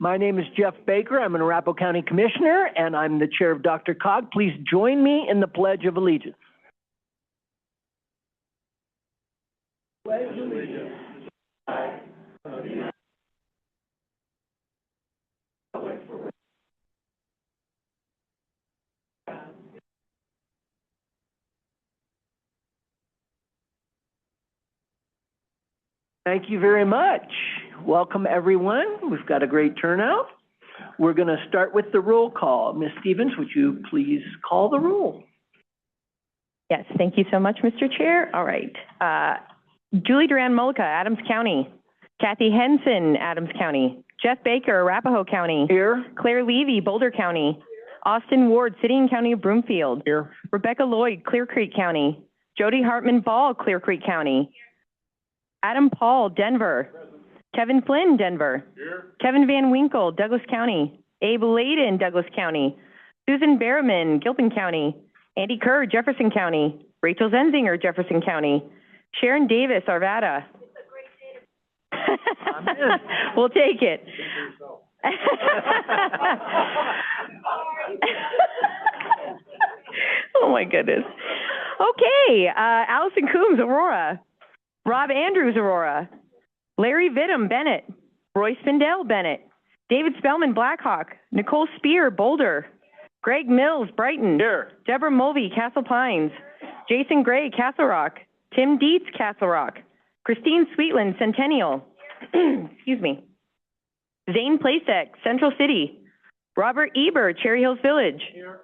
My name is Jeff Baker. I'm an Arapahoe County Commissioner, and I'm the chair of DRCOG. Please join me in the Pledge of Allegiance. Pledge allegiance. Thank you very much. Welcome, everyone. We've got a great turnout. We're going to start with the roll call. Ms. Stevens, would you please call the roll? Yes, thank you so much, Mr. Chair. All right. Julie Duran-Mullica, Adams County. Kathy Henson, Adams County. Jeff Baker, Arapahoe County. Here. Claire Levy, Boulder County. Austin Ward, City and County of Broomfield. Here. Rebecca Lloyd, Clear Creek County. Jody Hartman Ball, Clear Creek County. Adam Paul, Denver. Kevin Flynn, Denver. Here. Kevin Van Winkle, Douglas County. Abe Layden, Douglas County. Susan Berriman, Gilpin County. Andy Kerr, Jefferson County. Rachel Zenzinger, Jefferson County. Sharon Davis, Arvada. We'll take it. Oh my goodness. Okay, Allison Coombs, Aurora. Rob Andrews, Aurora. Larry Vidham, Bennett. Roy Spindell, Bennett. David Spellman, Blackhawk. Nicole Spear, Boulder. Greg Mills, Brighton. Here. Deborah Mulvey, Castle Pines. Jason Gray, Castle Rock. Tim Dietz, Castle Rock. Christine Sweetland, Centennial. Excuse me. Zane Plasek, Central City. Robert Eber, Cherry Hills Village. Here.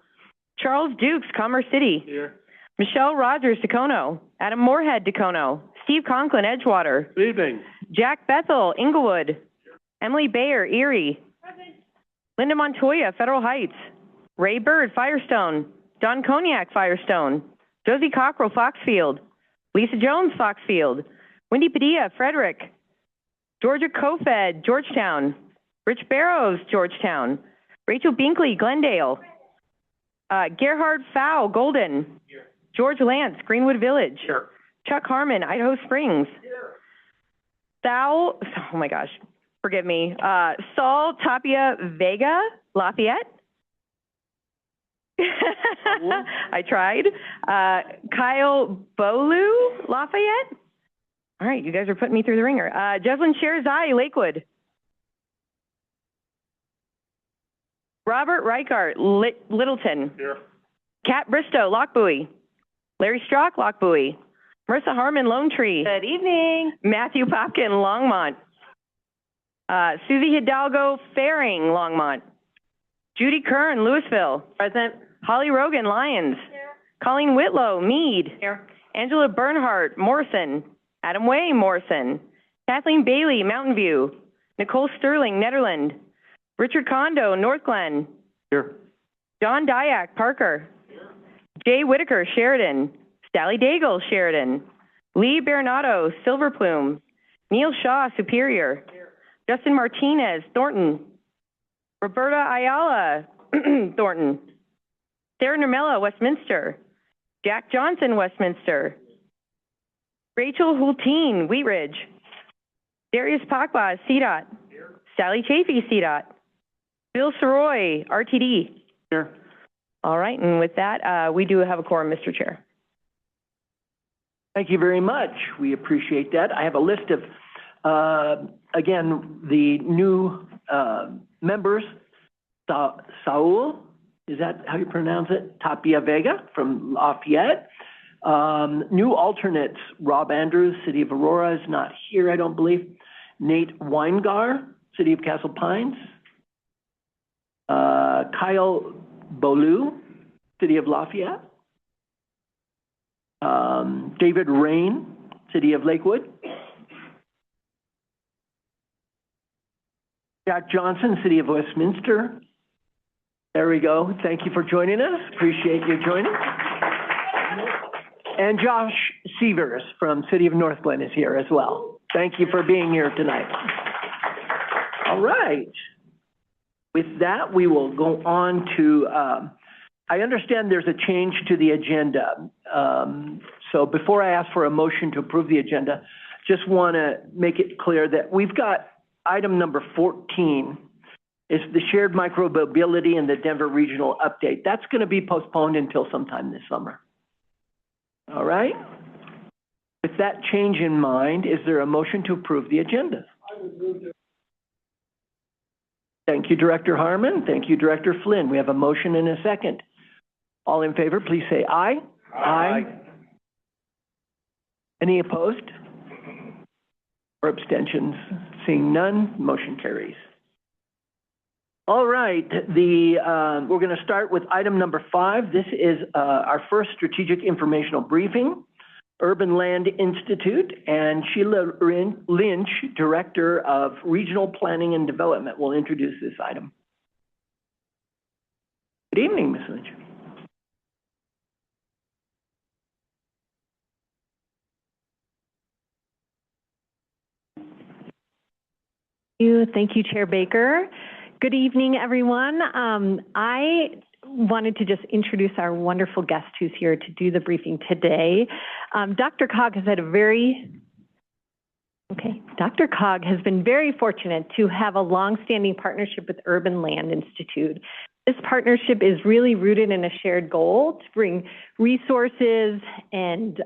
Charles Dukes, Commerce City. Here. Michelle Rogers, Dacono. Adam Moorhead, Dacono. Steve Conklin, Edgewater. Good evening. Jack Bethel, Inglewood. Emily Bayer, Erie. Present. Linda Montoya, Federal Heights. Ray Bird, Firestone. Don Cognac, Firestone. Josie Cockrell, Foxfield. Lisa Jones, Foxfield. Wendy Padilla, Frederick. Georgia Kofed, Georgetown. Rich Barrows, Georgetown. Rachel Binkley, Glendale. Gerhard Fow, Golden. Here. George Lance, Greenwood Village. Here. Chuck Harmon, Idaho Springs. Here. Sal, oh my gosh, forgive me. Saul Tapia Vega, Lafayette. I tried. Kyle Bolu, Lafayette. All right, you guys are putting me through the ringer. Jeslyn Sherzai, Lakewood. Robert Reichart, Littleton. Here. Kat Bristow, Lockbuoy. Larry Strock, Lockbuoy. Marissa Harmon, Lone Tree. Good evening. Matthew Popkin, Longmont. Susie Hidalgo, Faring, Longmont. Judy Kern, Louisville. Present. Holly Rogan, Lyons. Here. Colleen Whitlow, Meade. Here. Angela Bernhardt, Morrison. Adam Way, Morrison. Kathleen Bailey, Mountain View. Nicole Sterling, Nederland. Richard Kondo, North Glen. Here. John Dyack, Parker. Here. Jay Whitaker, Sheridan. Sally Daigle, Sheridan. Lee Bernardo, Silver Plume. Neil Shaw, Superior. Here. Justin Martinez, Thornton. Roberta Ayala, Thornton. Sarah Nermella, Westminster. Jack Johnson, Westminster. Rachel Hulteen, Wheat Ridge. Darius Pakba, CDOT. Here. Sally Chafee, CDOT. Bill Soroy, RTD. Here. All right, and with that, we do have a quorum, Mr. Chair. Thank you very much. We appreciate that. I have a list of, again, the new members. Saul, is that how you pronounce it? Tapia Vega from Lafayette. New alternates, Rob Andrews, City of Aurora is not here, I don't believe. Nate Weingar, City of Castle Pines. Kyle Bolu, City of Lafayette. David Rain, City of Lakewood. Jack Johnson, City of Westminster. There we go. Thank you for joining us. Appreciate you joining. And Josh Sievers from City of North Glen is here as well. Thank you for being here tonight. All right. With that, we will go on to, I understand there's a change to the agenda. So before I ask for a motion to approve the agenda, just want to make it clear that we've got item number 14, is the shared micromobility and the Denver regional update. That's going to be postponed until sometime this summer. All right? With that change in mind, is there a motion to approve the agenda? I would move to. Thank you, Director Harmon. Thank you, Director Flynn. We have a motion and a second. All in favor, please say aye. Aye. Any opposed? Or abstentions? Seeing none, motion carries. All right, we're going to start with item number 5. This is our first strategic informational briefing. Urban Land Institute, and Sheila Lynch, Director of Regional Planning and Development, will introduce this item. Good evening, Ms. Lynch. Thank you, Chair Baker. Good evening, everyone. I wanted to just introduce our wonderful guest who's here to do the briefing today. DRCOG has had DRCOG has been very fortunate to have a long-standing partnership with Urban Land Institute. This partnership is really rooted in a shared goal to bring resources and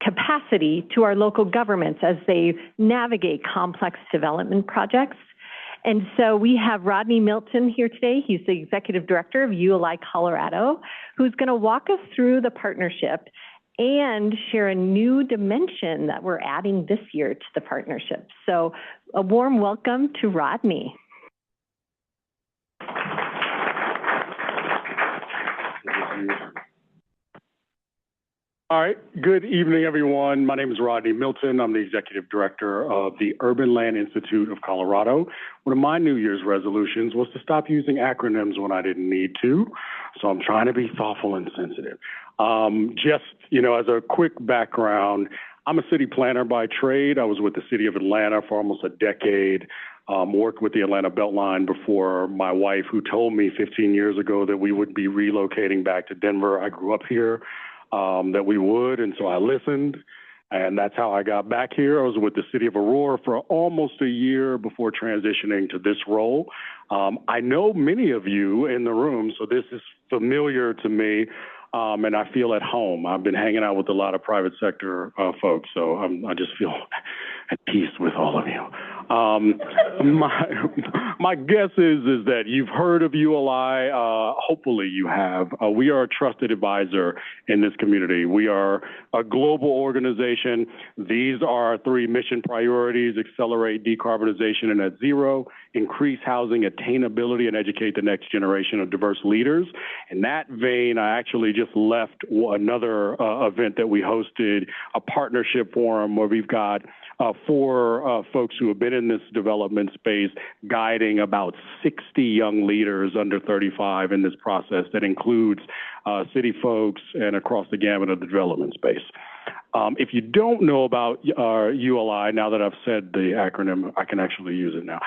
capacity to our local governments as they navigate complex development projects. And so we have Rodney Milton here today. He's the Executive Director of ULI Colorado, who's going to walk us through the partnership and share a new dimension that we're adding this year to the partnership. So a warm welcome to Rodney. All right, good evening, everyone. My name is Rodney Milton. I'm the Executive Director of the Urban Land Institute of Colorado. One of my New Year's resolutions was to stop using acronyms when I didn't need to, so I'm trying to be thoughtful and sensitive. As a quick background, I'm a city planner by trade. I was with the city of Atlanta for almost a decade. Worked with the Atlanta Beltline before my wife, who told me 15 years ago that we would be relocating back to Denver. I grew up here. That we would, and so I listened, and that's how I got back here. I was with the city of Aurora for almost a year before transitioning to this role. I know many of you in the room, so this is familiar to me, and I feel at home. I've been hanging out with a lot of private sector folks, so I just feel at peace with all of you. My guess is that you've heard of ULI. Hopefully you have. We are a trusted advisor in this community. We are a global organization. These are our 3 mission priorities: accelerate decarbonization and net zero, increase housing attainability, and educate the next generation of diverse leaders. In that vein, I actually just left another event that we hosted, a partnership forum where we've got 4 folks who have been in this development space guiding about 60 young leaders under 35 in this process that includes city folks and across the gamut of the development space. If you don't know about ULI, now that I've said the acronym, I can actually use it now.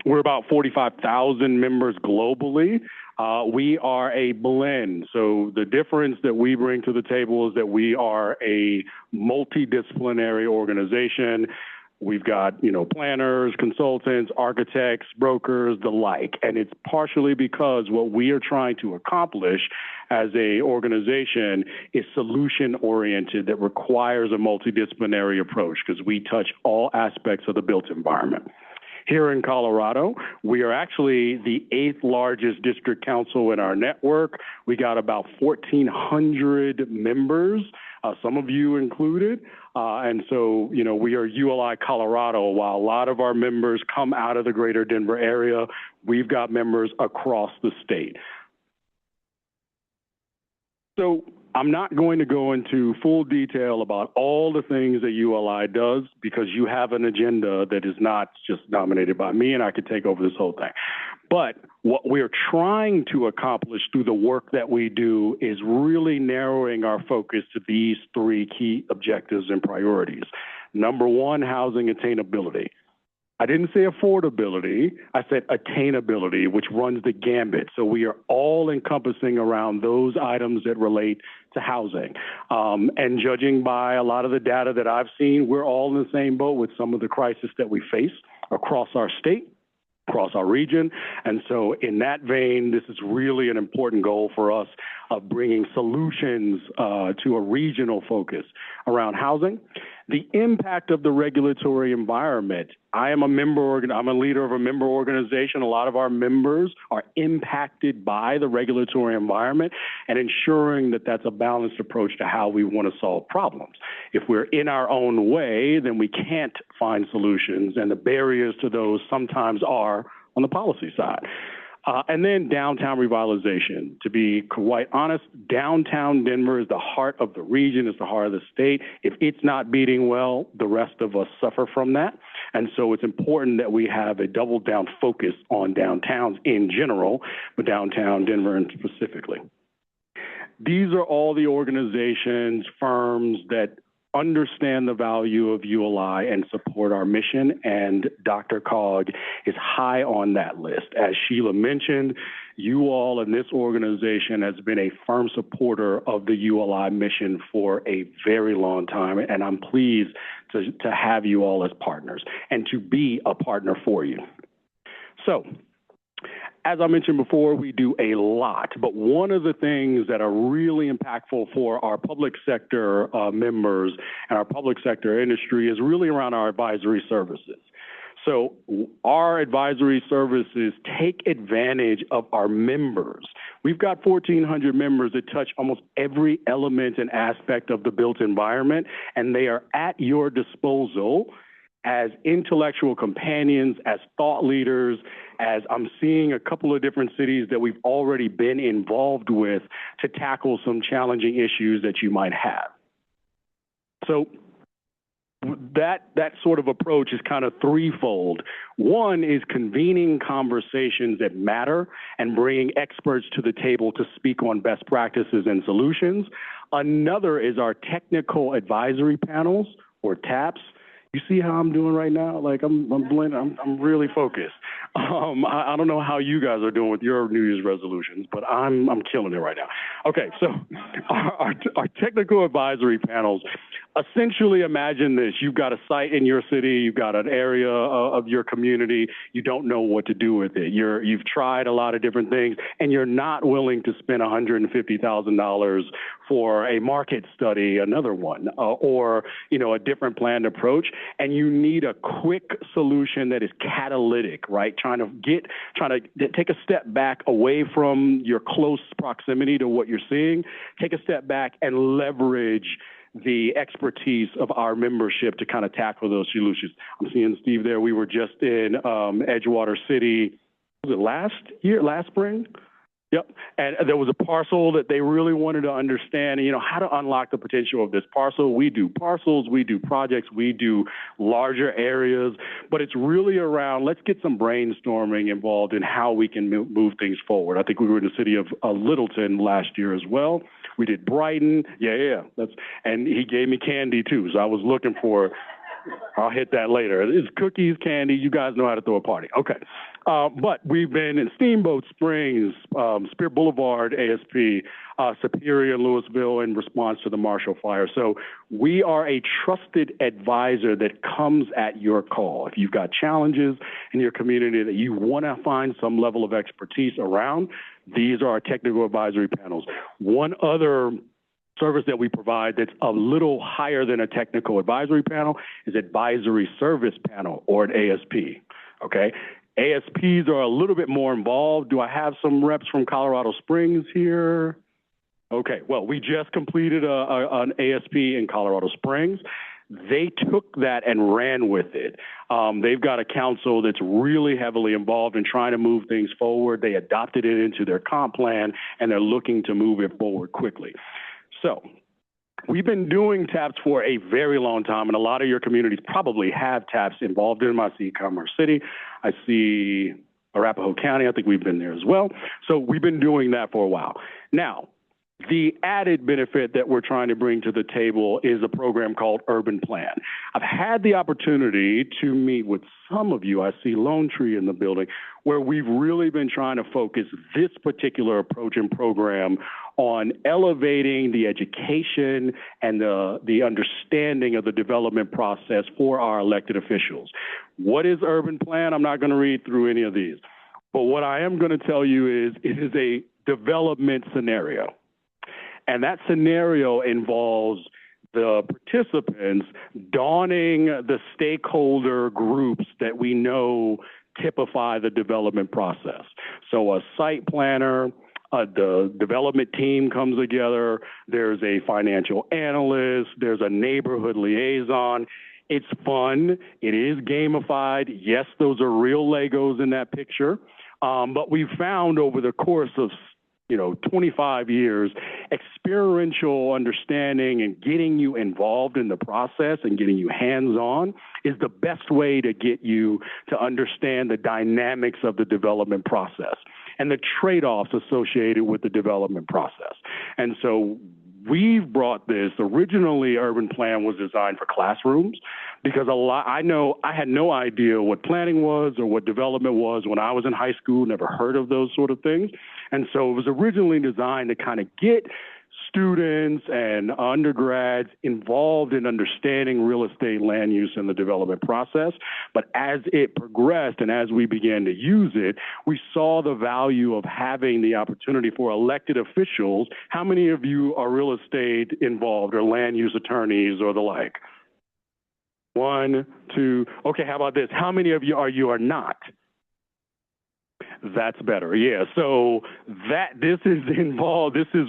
We're about 45,000 members globally. We are a blend. So the difference that we bring to the table is that we are a multidisciplinary organization. We've got, planners, consultants, architects, brokers, the like. And it's partially because what we are trying to accomplish as a organization is solution-oriented that requires a multidisciplinary approach because we touch all aspects of the built environment. Here in Colorado, we are actually the 8th largest district council in our network. We got about 1,400 members, some of you included. And so, we are ULI Colorado. While a lot of our members come out of the greater Denver area, we've got members across the state. So I'm not going to go into full detail about all the things that ULI does because you have an agenda that is not just dominated by me and I could take over this whole thing. But what we're trying to accomplish through the work that we do is really narrowing our focus to these 3 key objectives and priorities. Number 1, housing attainability. I didn't say affordability, I said attainability, which runs the gambit. So we are all encompassing around those items that relate to housing. And judging by a lot of the data that I've seen, we're all in the same boat with some of the crisis that we face across our state across our region. And so in that vein, this is really an important goal for us of bringing solutions to a regional focus around housing. The impact of the regulatory environment. I'm a leader of a member organization. A lot of our members are impacted by the regulatory environment and ensuring that that's a balanced approach to how we want to solve problems. If we're in our own way, then we can't find solutions, and the barriers to those sometimes are on the policy side. And then downtown revitalization. To be quite honest, downtown Denver is the heart of the region, it's the heart of the state. If it's not beating well, the rest of us suffer from that. And so it's important that we have a double down focus on downtowns in general, but downtown Denver and specifically. These are all the organizations, firms that understand the value of ULI and support our mission, and DRCOG is high on that list. As Sheila mentioned, you all in this organization has been a firm supporter of the ULI mission for a very long time, and I'm pleased to have you all as partners and to be a partner for you. So, as I mentioned before, we do a lot, but one of the things that are really impactful for our public sector members and our public sector industry is really around our advisory services. So our advisory services take advantage of our members. We've got 1,400 members that touch almost every element and aspect of the built environment, and they are at your disposal as intellectual companions, as thought leaders, as I'm seeing a couple of different cities that we've already been involved with to tackle some challenging issues that you might have. So that sort of approach is kind of threefold. One is convening conversations that matter and bringing experts to the table to speak on best practices and solutions. Another is our technical advisory panels, or TAPs. You see how I'm doing right now? Like I'm really focused. I don't know how you guys are doing with your New Year's resolutions, but I'm killing it right now. Okay, so our technical advisory panels, essentially imagine this. You've got a site in your city, you've got an area of your community, you don't know what to do with it. You've tried a lot of different things, and you're not willing to spend $150,000 for a market study, another one, or a different planned approach, and you need a quick solution that is catalytic, right? Trying to take a step back away from your close proximity to what you're seeing, take a step back and leverage the expertise of our membership to kind of tackle those solutions. I'm seeing Steve there. We were just in Edgewater City, was it last spring? Yep, and there was a parcel that they really wanted to understand, how to unlock the potential of this parcel. We do parcels, we do projects, we do larger areas, but it's really around, let's get some brainstorming involved in how we can move things forward. I think we were in the city of Littleton last year as well. We did Brighton, and he gave me candy too, so I was looking for, I'll hit that later. It's cookies, candy, you guys know how to throw a party. Okay. But we've been in Steamboat Springs, Spear Boulevard, ASP, Superior, and Louisville in response to the Marshall Fire. So we are a trusted advisor that comes at your call. If you've got challenges in your community that you want to find some level of expertise around, these are our technical advisory panels. One other service that we provide that's a little higher than a technical advisory panel is advisory service panel, or an ASP, okay? ASPs are a little bit more involved. Do I have some reps from Colorado Springs here? Okay, well, we just completed an ASP in Colorado Springs. They took that and ran with it. They've got a council that's really heavily involved in trying to move things forward. They adopted it into their comp plan, and they're looking to move it forward quickly. So we've been doing TAPs for a very long time, and a lot of your communities probably have TAPs involved in them. I see Commerce City. I see Arapahoe County. I think we've been there as well. So we've been doing that for a while. Now, The added benefit that we're trying to bring to the table is a program called Urban Plan. I've had the opportunity to meet with some of you, I see Lone Tree in the building, where we've really been trying to focus this particular approach and program on elevating the education and the understanding of the development process for our elected officials. What is Urban Plan? I'm not going to read through any of these, but what I am going to tell you is it is a development scenario. And that scenario involves the participants donning the stakeholder groups that we know typify the development process. So a site planner, the development team comes together, there's a financial analyst, there's a neighborhood liaison. It's fun, it is gamified. Yes, those are real Legos in that picture. But we've found over the course of 25 years, experiential understanding and getting you involved in the process and getting you hands-on is the best way to get you to understand the dynamics of the development process and the trade-offs associated with the development process. And so we've brought this. Originally, Urban Plan was designed for classrooms because I had no idea what planning was or what development was when I was in high school, never heard of those sort of things. And so it was originally designed to kind of get students and undergrads involved in understanding real estate land use and the development process. But as it progressed and as we began to use it, we saw the value of having the opportunity for elected officials. How many of you are real estate involved or land use attorneys or the like? 1, 2. Okay, how about this? How many of you are not? That's better. Yeah. So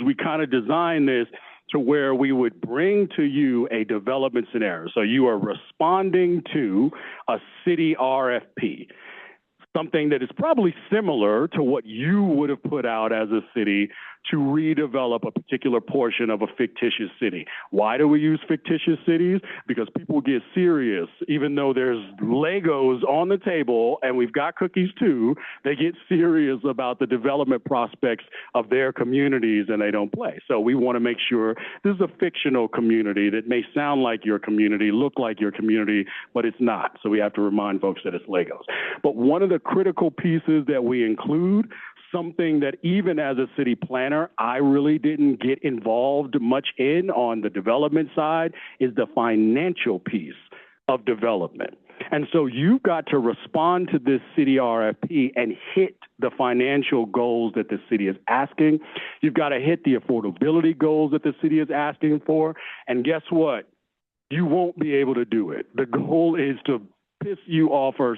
we kind of designed this to where we would bring to you a development scenario. So you are responding to a city RFP, something that is probably similar to what you would have put out as a city to redevelop a particular portion of a fictitious city. Why do we use fictitious cities? Because people get serious. Even though there's Legos on the table and we've got cookies too, they get serious about the development prospects of their communities and they don't play. So we want to make sure this is a fictional community that may sound like your community, look like your community, but it's not. So we have to remind folks that it's Legos. But one of the critical pieces that we include, something that even as a city planner, I really didn't get involved much in on the development side, is the financial piece of development. And so you've got to respond to this city RFP and hit the financial goals that the city is asking. You've got to hit the affordability goals that the city is asking for. And guess what? You won't be able to do it. The goal is to piss you off, or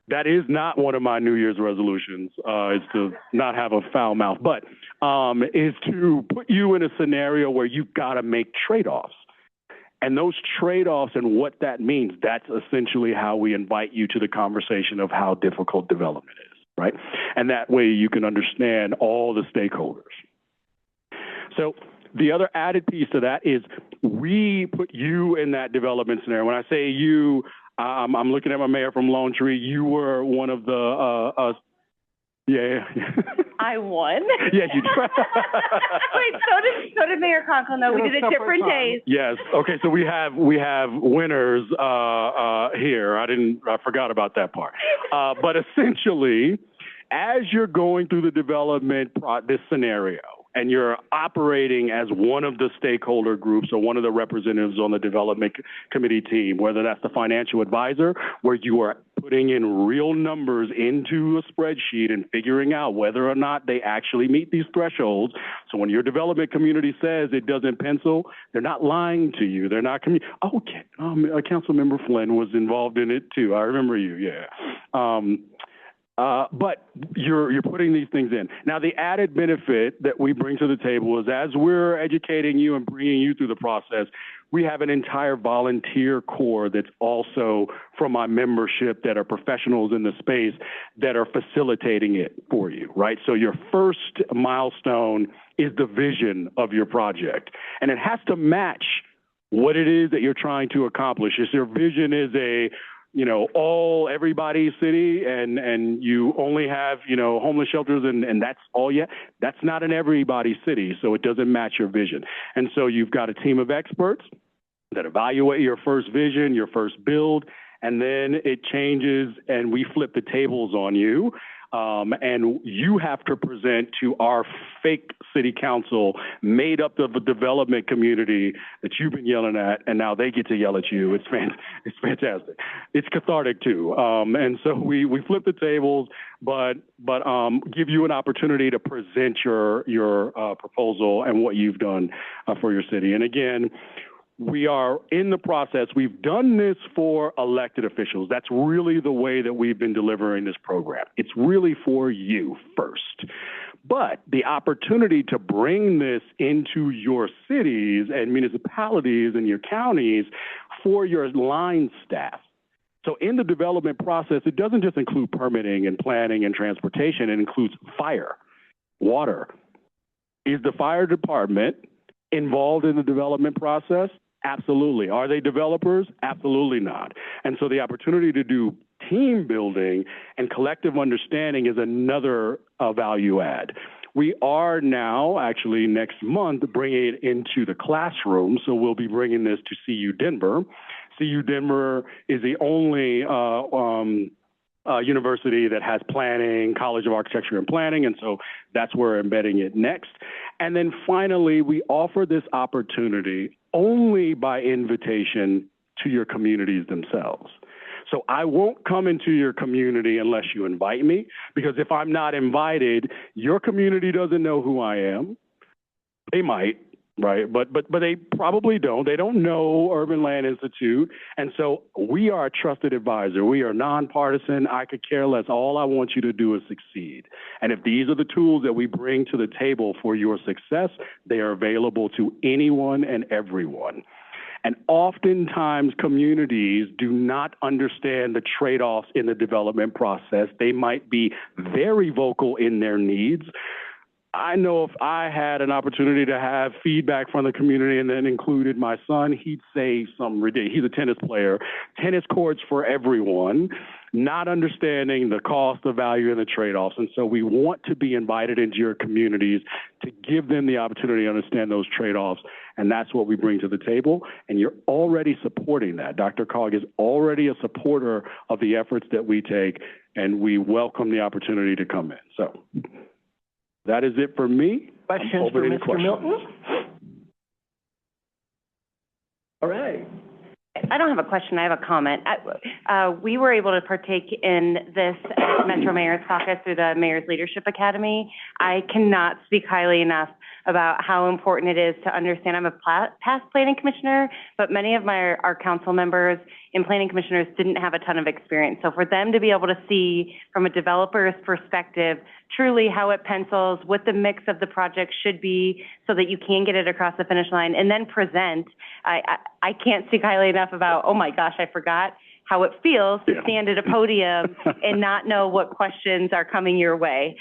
that is not one of my New Year's resolutions, is to not have a foul mouth, but is to put you in a scenario where you've got to make trade-offs. And those trade-offs and what that means, that's essentially how we invite you to the conversation of how difficult development is, right? And that way you can understand all the stakeholders. So the other added piece to that is we put you in that development scenario. When I say you, I'm looking at my mayor from Lone Tree. You were one of the, yeah. I won? Yeah, you did. Wait, so did Mayor Conkle. No, we did it different days. Yes. Okay, so we have winners here. I forgot about that part. But essentially, as you're going through the development, this scenario, and you're operating as one of the stakeholder groups or one of the representatives on the development committee team, whether that's the financial advisor, where you are putting in real numbers into a spreadsheet and figuring out whether or not they actually meet these thresholds. So when your development community says it doesn't pencil, they're not lying to you. They're not Councilmember Flynn was involved in it too. I remember you, yeah. But you're putting these things in. Now, the added benefit that we bring to the table is as we're educating you and bringing you through the process, we have an entire volunteer corps that's also from my membership that are professionals in the space that are facilitating it for you, right? So your first milestone is the vision of your project, and it has to match what it is that you're trying to accomplish. If your vision is a everybody's city and you only have, homeless shelters and that's all yet. That's not in everybody's city, so it doesn't match your vision. And so you've got a team of experts that evaluate your first vision, your first build, and then it changes and we flip the tables on you. And you have to present to our fake city council made up of a development community that you've been yelling at, and now they get to yell at you. It's fantastic. It's cathartic too. And so we flip the tables, but give you an opportunity to present your proposal and what you've done for your city. And again, we are in the process. We've done this for elected officials. That's really the way that we've been delivering this program. It's really for you first. But the opportunity to bring this into your cities and municipalities and your counties for your line staff. So in the development process, it doesn't just include permitting and planning and transportation. It includes fire, water. Is the fire department involved in the development process? Absolutely. Are they developers? Absolutely not. And so the opportunity to do team building and collective understanding is another value add. We are now, actually next month, bringing it into the classroom. So we'll be bringing this to CU Denver. CU Denver is the only university that has planning, College of Architecture and Planning, and so that's where we're embedding it next. And then finally, we offer this opportunity only by invitation to your communities themselves. So I won't come into your community unless you invite me, because if I'm not invited, your community doesn't know who I am. They might, right? But they probably don't. They don't know Urban Land Institute. And so we are a trusted advisor. We are nonpartisan. I could care less. All I want you to do is succeed. And if these are the tools that we bring to the table for your success, they are available to anyone and everyone. And oftentimes communities do not understand the trade-offs in the development process. They might be very vocal in their needs. I know if I had an opportunity to have feedback from the community and then included my son, he'd say something ridiculous. He's a tennis player. Tennis courts for everyone, not understanding the cost, the value, and the trade-offs. And so we want to be invited into your communities to give them the opportunity to understand those trade-offs. And that's what we bring to the table. And you're already supporting that. DRCOG is already a supporter of the efforts that we take, and we welcome the opportunity to come in. So that is it for me. Questions for Mr. Milton? All right. I don't have a question, I have a comment. We were able to partake in this Metro Mayor's Caucus through the Mayor's Leadership Academy. I cannot speak highly enough about how important it is to understand. I'm a past planning commissioner, but many of our council members and planning commissioners didn't have a ton of experience. So for them to be able to see from a developer's perspective truly how it pencils, what the mix of the project should be so that you can get it across the finish line and then present, I can't speak highly enough about, oh my gosh, I forgot how it feels to stand at a podium and not know what questions are coming your way.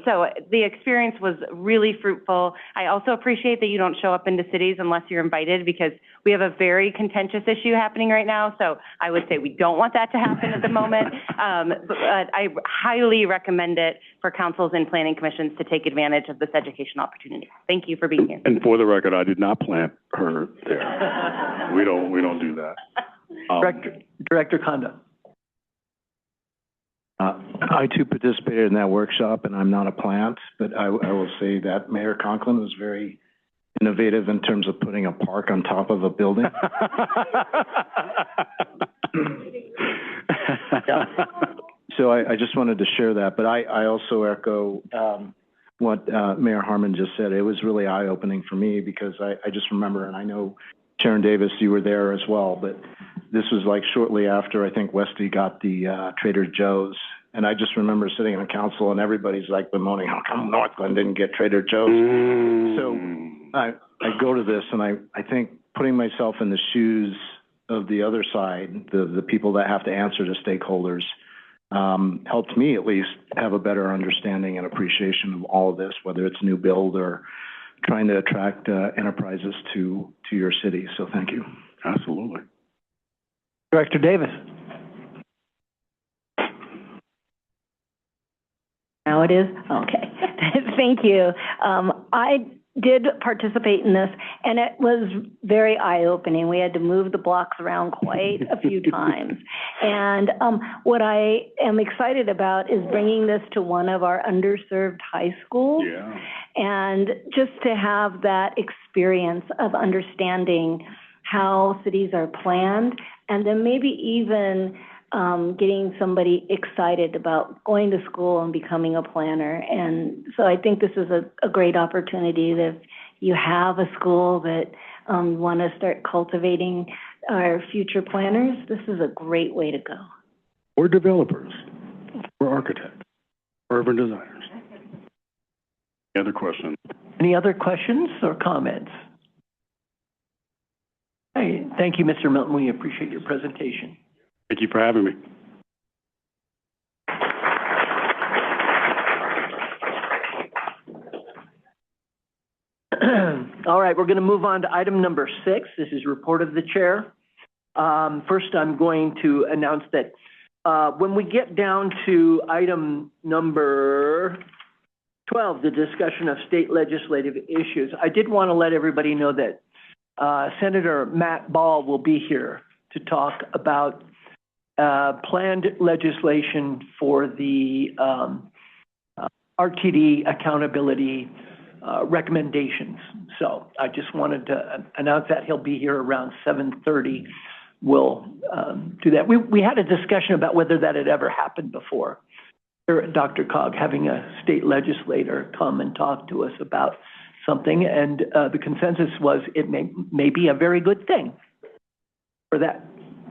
So the experience was really fruitful. I also appreciate that you don't show up into cities unless you're invited, because we have a very contentious issue happening right now. So I would say we don't want that to happen at the moment. But I highly recommend it for councils and planning commissions to take advantage of this educational opportunity. Thank you for being here. And for the record, I did not plant her there. We don't do that. Director Conda. I too participated in that workshop, and I'm not a plant, but I will say that Mayor Conklin was very innovative in terms of putting a park on top of a building. So I just wanted to share that, but I also echo what Mayor Harmon just said. It was really eye-opening for me, because I just remember, and I know Sharon Davis, you were there as well, but this was like shortly after I think Westy got the Trader Joe's. And I just remember sitting on council and everybody's like bemoaning, how come Northglenn didn't get Trader Joe's? So I go to this and I think putting myself in the shoes of the other side, the people that have to answer to stakeholders, helped me at least have a better understanding and appreciation of all of this, whether it's new build or trying to attract enterprises to your city. So thank you. Absolutely. Director Davis. how it is? Okay. Thank you. I did participate in this, and it was very eye-opening. We had to move the blocks around quite a few times. And what I am excited about is bringing this to one of our underserved high schools. Yeah. And just to have that experience of understanding how cities are planned, and then maybe even getting somebody excited about going to school and becoming a planner. And so I think this is a great opportunity that if you have a school that want to start cultivating our future planners, this is a great way to go. Or developers, or architects, urban designers. Any other questions? Any other questions or comments? Hey, thank you, Mr. Milton. We appreciate your presentation. Thank you for having me. All right, we're going to move on to item number 6. This is report of the chair. First, I'm going to announce that when we get down to item number 12, the discussion of state legislative issues, I did want to let everybody know that Senator Matt Ball will be here to talk about planned legislation for the RTD accountability recommendations. So I just wanted to announce that he'll be here around 7:30. We'll do that. We had a discussion about whether that had ever happened before here at DRCOG, having a state legislator come and talk to us about something, and the consensus was it may be a very good thing for that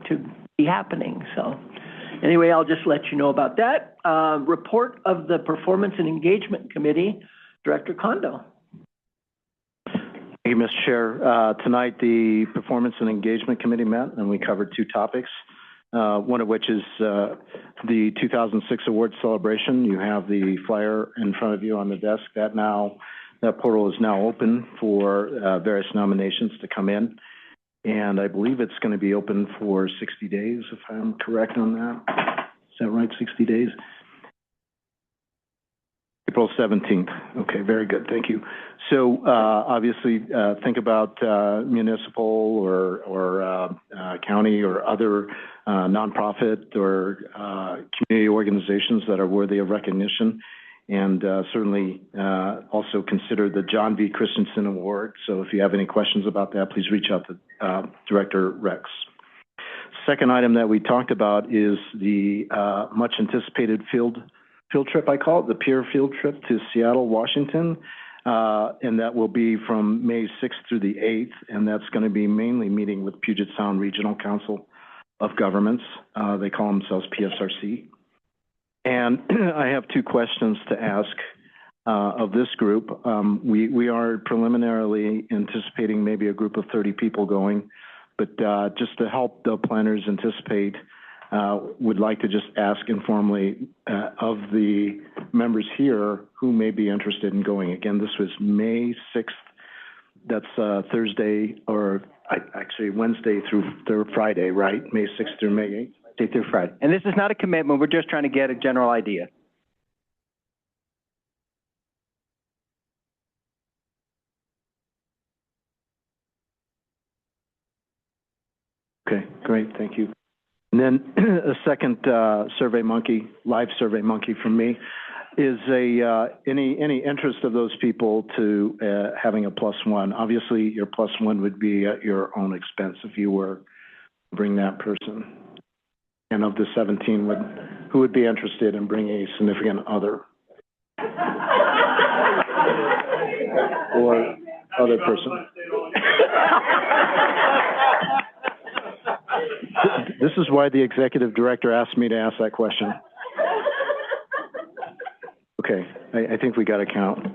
to be happening. So anyway, I'll just let you know about that. Report of the Performance and Engagement Committee, Director Kondo. Thank you, Mr. Chair. Tonight, the Performance and Engagement Committee met, and we covered 2 topics, one of which is the 2006 award celebration. You have the flyer in front of you on the desk. That portal is now open for various nominations to come in, and I believe it's going to be open for 60 days, if I'm correct on that. Is that right, 60 days? April 17th. Okay, very good. Thank you. So obviously, think about municipal or county or other nonprofit or community organizations that are worthy of recognition, and certainly also consider the John V. Christensen Award. So if you have any questions about that, please reach out to Director Rex. Second item that we talked about is the much anticipated field trip, I call it, the peer field trip to Seattle, Washington. And that will be from May 6th through the 8th. And that's going to be mainly meeting with Puget Sound Regional Council of Governments. They call themselves PSRC. And I have 2 questions to ask of this group. We are preliminarily anticipating maybe a group of 30 people going, but just to help the planners anticipate, would like to just ask informally of the members here who may be interested in going. Again, this was May 6th. That's Thursday, or actually Wednesday through Friday, right? May 6th through May 8th? Thursday through Friday. And this is not a commitment. We're just trying to get a general idea. Okay, great. Thank you. And then a second live Survey Monkey from me is any interest of those people to having a +1. Obviously, your +1 would be at your own expense if you were to bring that person. And of the 17, who would be interested in bringing a significant other? Or other person? This is why the executive director asked me to ask that question. Okay, I think we got to count.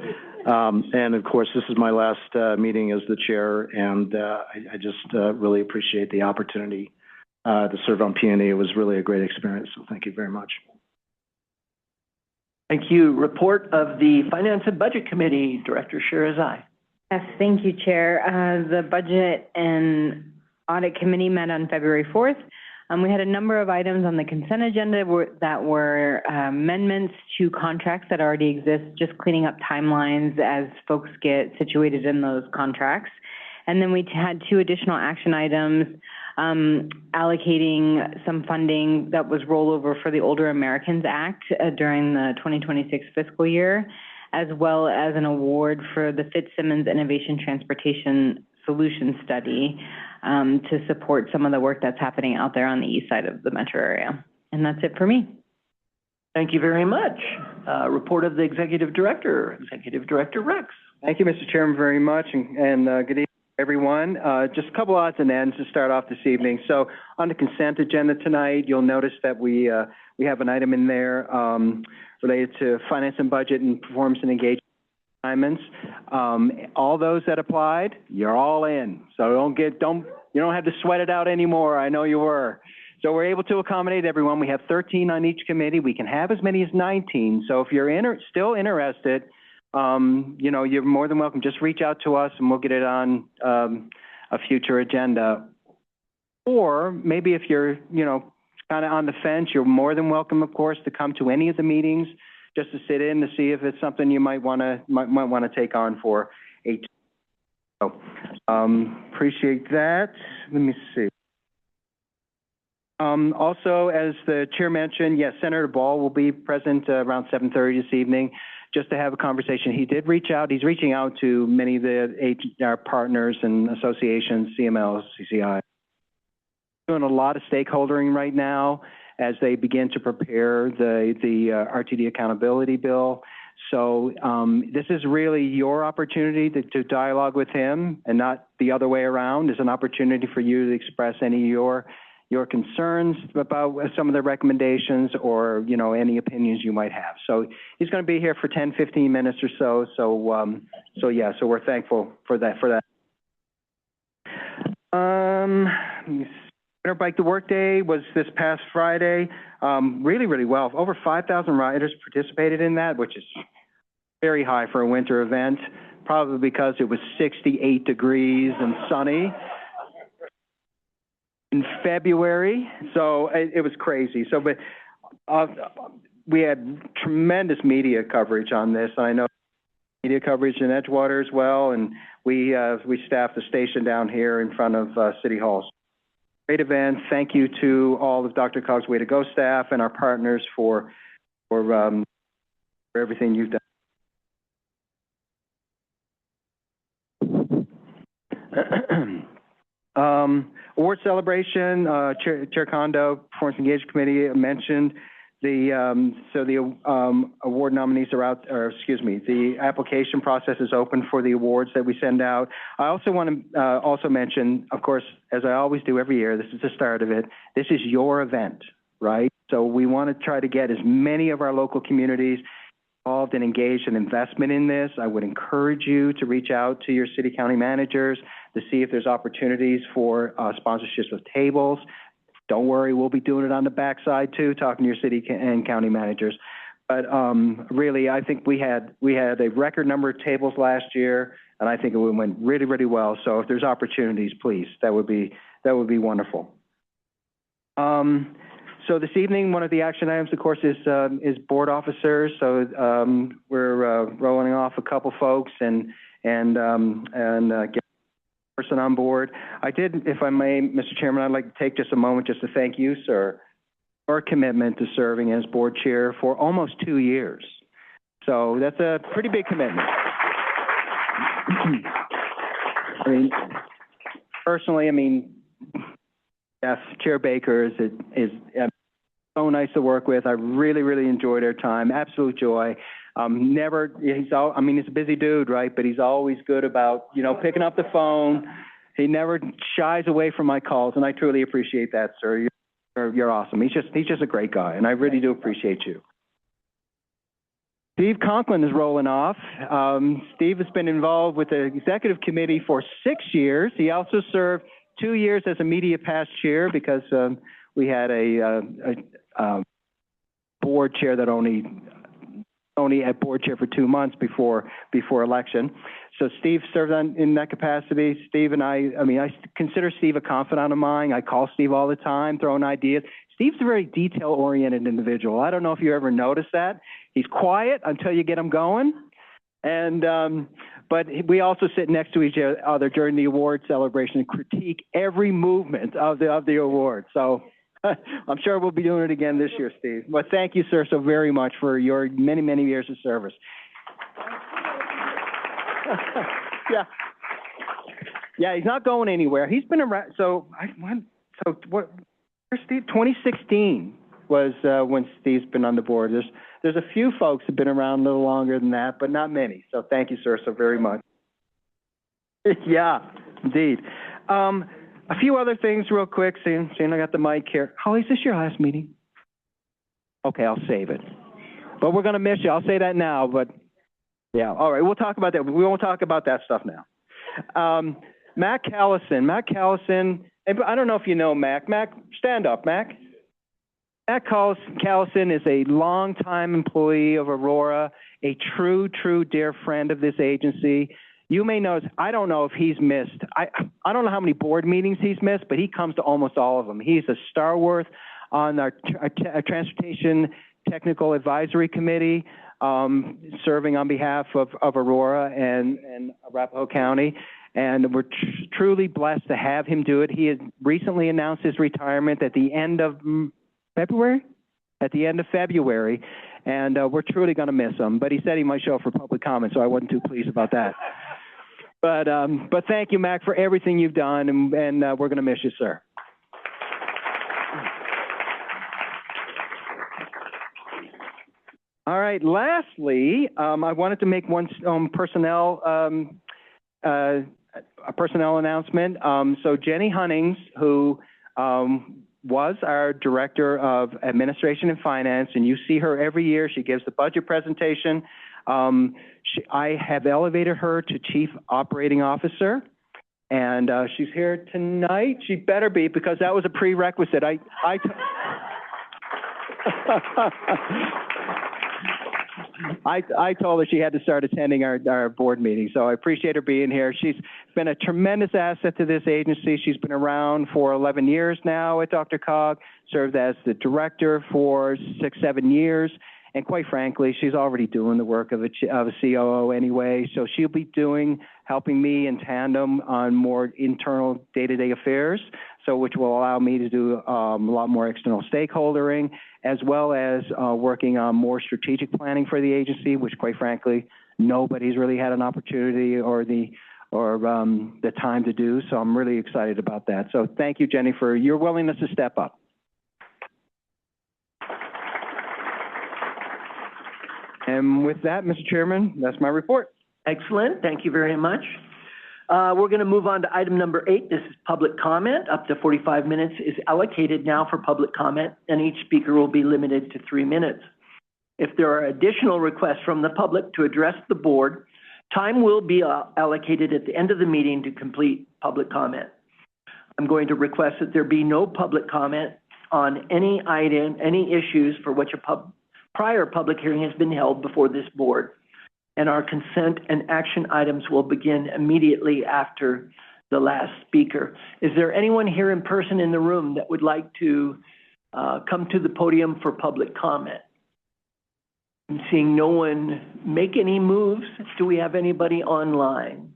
And of course, this is my last meeting as the chair, and I just really appreciate the opportunity to serve on P&E. It was really a great experience, so thank you very much. Thank you. Report of the Finance and Budget Committee, Director Shirazai. Yes, thank you, Chair. The Budget and Audit Committee met on February 4th. We had a number of items on the consent agenda that were amendments to contracts that already exist, just cleaning up timelines as folks get situated in those contracts. And then we had 2 additional action items, allocating some funding that was rollover for the Older Americans Act during the 2026 fiscal year, as well as an award for the Fitzsimmons Innovation Transportation Solution Study to support some of the work that's happening out there on the east side of the metro area. And that's it for me. Thank you very much. Report of the Executive Director, Executive Director Rex. Thank you, Mr. Chairman, very much, and good evening, everyone. Just a couple odds and ends to start off this evening. So on the consent agenda tonight, you'll notice that we have an item in there related to finance and budget and performance and engagement assignments. All those that applied, you're all in. So you don't have to sweat it out anymore. I know you were. So we're able to accommodate everyone. We have 13 on each committee. We can have as many as 19. So if you're still interested, you know, you're more than welcome. Just reach out to us and we'll get it on a future agenda. Or maybe if you're, you know, kind of on the fence, you're more than welcome, of course, to come to any of the meetings just to sit in to see if it's something you might want to take on for a. So, appreciate that. Let me see. Also, as the chair mentioned, yes, Senator Ball will be present around 7:30 this evening, just to have a conversation. He did reach out. He's reaching out to many of our partners and associations, CMLs, CCI. Doing a lot of stakeholdering right now as they begin to prepare the RTD accountability bill. So this is really your opportunity to dialogue with him, and not the other way around. It's an opportunity for you to express any of your concerns about some of the recommendations, or, you know, any opinions you might have. So he's going to be here for 10, 15 minutes or so. So yeah, so we're thankful for that. Let me see. Winter Bike to Work Day was this past Friday. Really, really well. Over 5,000 riders participated in that, which is very high for a winter event, probably because it was 68 degrees and sunny in February. So it was crazy. So, but we had tremendous media coverage on this. I know media coverage in Edgewater as well, and we staffed the station down here in front of City Hall. Great event. Thank you to all of DRCOG's Way to Go staff and our partners for everything you've done. Award celebration, Chair Kondo, Performance Engagement Committee mentioned the award nominees are out, or excuse me, the application process is open for the awards that we send out. I also want to also mention, of course, as I always do every year, this is the start of it. This is your event, right? So we want to try to get as many of our local communities involved and engaged in investment in this. I would encourage you to reach out to your city county managers to see if there's opportunities for sponsorships of tables. Don't worry, we'll be doing it on the backside too, talking to your city and county managers. But really, I think we had a record number of tables last year, and I think it went really, really well. So if there's opportunities, please, that would be wonderful. So this evening, one of the action items, of course, is board officers. So we're rolling off a couple folks and get person on board. I did, if I may, Mr. Chairman, I'd like to take just a moment just to thank you, sir, for your commitment to serving as board chair for almost 2 years. So that's a pretty big commitment. I mean, personally, I mean, yes, Chair Baker is so nice to work with. I really, really enjoyed our time. Absolute joy. He's a busy dude, right? But he's always good about, you know, picking up the phone. He never shies away from my calls, and I truly appreciate that, sir. You're awesome. He's just a great guy, and I really do appreciate you. Steve Conklin is rolling off. Steve has been involved with the executive committee for 6 years. He also served 2 years as a media past chair because we had a board chair that only had board chair for 2 months before election. So Steve served in that capacity. Steve and I consider Steve a confidant of mine. I call Steve all the time, throwing ideas. Steve's a very detail-oriented individual. I don't know if you ever noticed that. He's quiet until you get him going. And, but we also sit next to each other during the award celebration and critique every movement of the award. So I'm sure we'll be doing it again this year, Steve. But thank you, sir, so very much for your many, many years of service. Yeah, he's not going anywhere. He's been around. Where's Steve? 2016 was when Steve's been on the board. There's a few folks who've been around a little longer than that, but not many. So thank you, sir, so very much. Yeah, indeed. A few other things real quick, seeing I got the mic here. Holly, is this your last meeting? Okay, I'll save it. But we're going to miss you. I'll say that now, but yeah. All right, we'll talk about that. We won't talk about that stuff now. Mac Callison. Mac Callison, I don't know if you know Mac. Mac, stand up, Mac. Mac Callison is a longtime employee of Aurora, a true dear friend of this agency. You may notice, I don't know if he's missed, I don't know how many board meetings he's missed, but he comes to almost all of them. He's a stalwart on our Transportation Technical Advisory Committee, serving on behalf of Aurora and Arapahoe County. And we're truly blessed to have him do it. He has recently announced his retirement at the end of February? At the end of February. And we're truly going to miss him. But he said he might show up for public comment, so I wasn't too pleased about that. But thank you, Mac, for everything you've done, and we're going to miss you, sir. All right, lastly, I wanted to make one personnel announcement. So Jenny Hunnings, who was our Director of Administration and Finance, and you see her every year. She gives the budget presentation. I have elevated her to Chief Operating Officer, and she's here tonight. She better be, because that was a prerequisite. I told her she had to start attending our board meeting, so I appreciate her being here. She's been a tremendous asset to this agency. She's been around for 11 years now at DRCOG, served as the director for 6-7 years, and quite frankly, she's already doing the work of a COO anyway, so she'll be helping me in tandem on more internal day-to-day affairs, so which will allow me to do a lot more external stakeholdering, as well as working on more strategic planning for the agency, which quite frankly, nobody's really had an opportunity or the time to do. So I'm really excited about that. So thank you, Jenny, for your willingness to step up. And with that, Mr. Chairman, that's my report. Excellent. Thank you very much. We're going to move on to item number 8. This is public comment. Up to 45 minutes is allocated now for public comment, and each speaker will be limited to 3 minutes. If there are additional requests from the public to address the board, time will be allocated at the end of the meeting to complete public comment. I'm going to request that there be no public comment on any item, any issues for which a prior public hearing has been held before this board. And our consent and action items will begin immediately after the last speaker. Is there anyone here in person in the room that would like to come to the podium for public comment? I'm seeing no one make any moves. Do we have anybody online?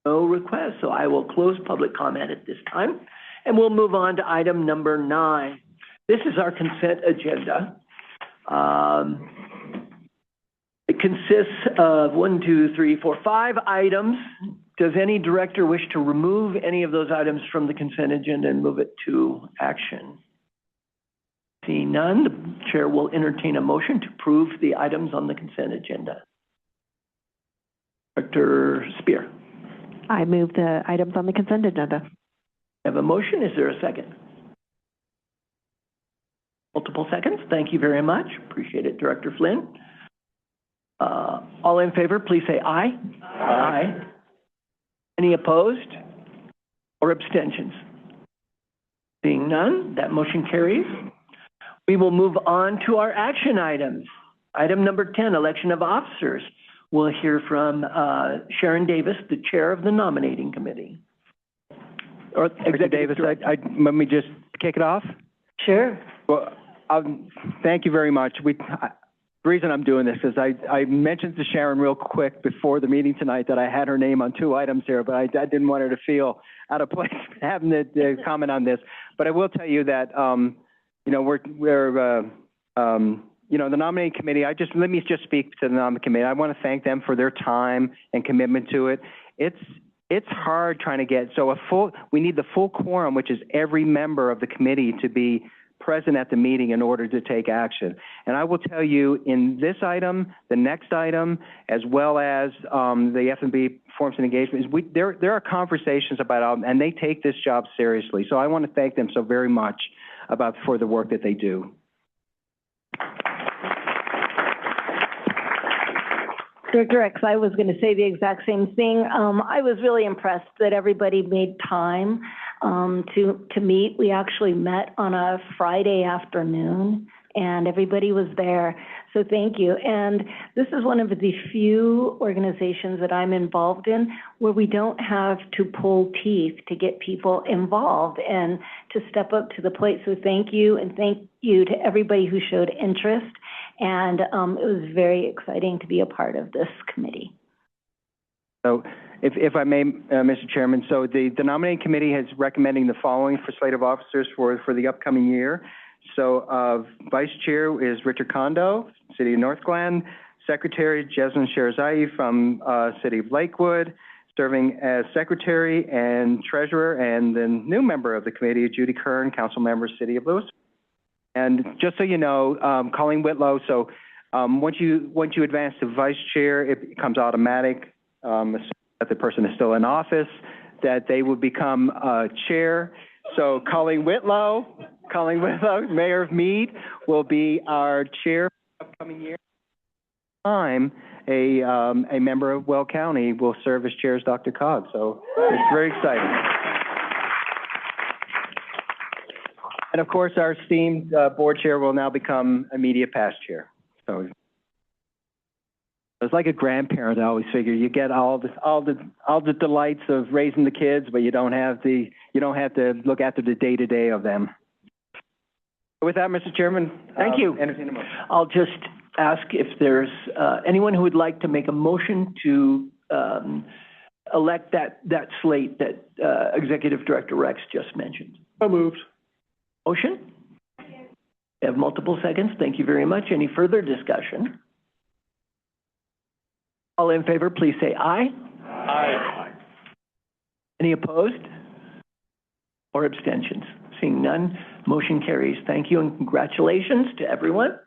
No requests, so I will close public comment at this time. And we'll move on to item number 9. This is our consent agenda. It consists of 5 items. Does any director wish to remove any of those items from the consent agenda and move it to action? Seeing none, the chair will entertain a motion to approve the items on the consent agenda. Director Spear. I move the items on the consent agenda. I have a motion. Is there a second? Multiple seconds. Thank you very much. Appreciate it, Director Flynn. All in favor, please say aye. Aye. Any opposed or abstentions? Seeing none, that motion carries. We will move on to our action items. Item number 10, election of officers. we'll hear from Sharon Davis, the chair of the nominating committee. Or Executive Davis, let me just kick it off. Sure. Well, thank you very much. The reason I'm doing this is I mentioned to Sharon real quick before the meeting tonight that I had her name on 2 items here, but I didn't want her to feel out of place having to comment on this. But I will tell you that, you know, you know, the nominating committee, let me just speak to the nominating committee. I want to thank them for their time and commitment to it. It's hard trying to get, we need the full quorum, which is every member of the committee to be present at the meeting in order to take action. And I will tell you, in this item, the next item, as well as the F&B forms and engagements, there are conversations about, and they take this job seriously. So I want to thank them so very much for the work that they do. Director X, I was going to say the exact same thing. I was really impressed that everybody made time to meet. We actually met on a Friday afternoon, and everybody was there. So thank you. And this is one of the few organizations that I'm involved in where we don't have to pull teeth to get people involved and to step up to the plate. So thank you, and thank you to everybody who showed interest. And it was very exciting to be a part of this committee. So if I may, Mr. Chairman, so the nominating committee is recommending the following for slate of officers for the upcoming year. So Vice Chair is Richard Kondo, City of North Glen. Secretary, Jasmine Sherazai from City of Lakewood, serving as Secretary and Treasurer, and the new member of the committee, Judy Kern, Council Member, City of Lewis. And just so you know, Colleen Whitlow, so once you advance to Vice Chair, it becomes automatic, that the person is still in office, that they will become Chair. So Colleen Whitlow, Mayor of Meade, will be our Chair for the upcoming year. A member of Weld County will serve as Chair as DRCOG. So it's very exciting. And of course, our esteemed board chair will now become immediate past chair. So it's like a grandparent. I always figure you get all the delights of raising the kids, but you don't have to look after the day-to-day of them. With that, Mr. Chairman, thank you. Entertain a motion. I'll just ask if there's anyone who would like to make a motion to elect that slate that Executive Director Rex just mentioned. So moved. Motion? We have multiple seconds. Thank you very much. Any further discussion? All in favor, please say aye. Aye. Any opposed or abstentions? Seeing none, motion carries. Thank you and congratulations to everyone.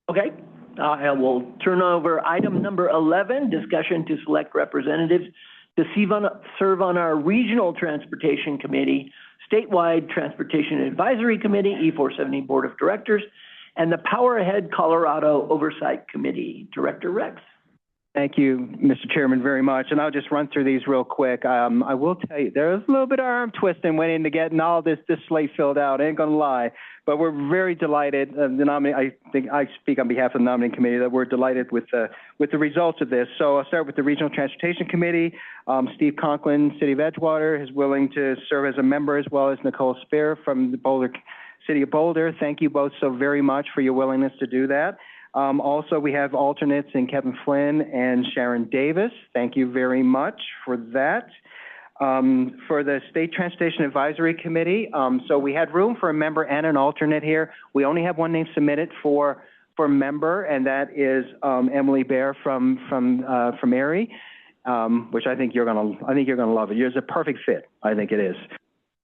Okay, I will turn over item number 11, discussion to select representatives to serve on our Regional Transportation Committee, Statewide Transportation Advisory Committee, E470 Board of Directors, and the Powerhead Colorado Oversight Committee. Director Rex. Thank you, Mr. Chairman, very much. And I'll just run through these real quick. I will tell you, there was a little bit of arm twisting went into getting all this slate filled out. I ain't gonna lie, but we're very delighted. I think I speak on behalf of the nominating committee that we're delighted with the results of this. So I'll start with the Regional Transportation Committee. Steve Conklin, City of Edgewater, is willing to serve as a member, as well as Nicole Spear from the City of Boulder. Thank you both so very much for your willingness to do that. Also, we have alternates in Kevin Flynn and Sharon Davis. Thank you very much for that. For the State Transportation Advisory Committee, so we had room for a member and an alternate here. We only have one name submitted for member, and that is Emily Bear from Erie, which I think you're gonna love it. It's a perfect fit. I think it is.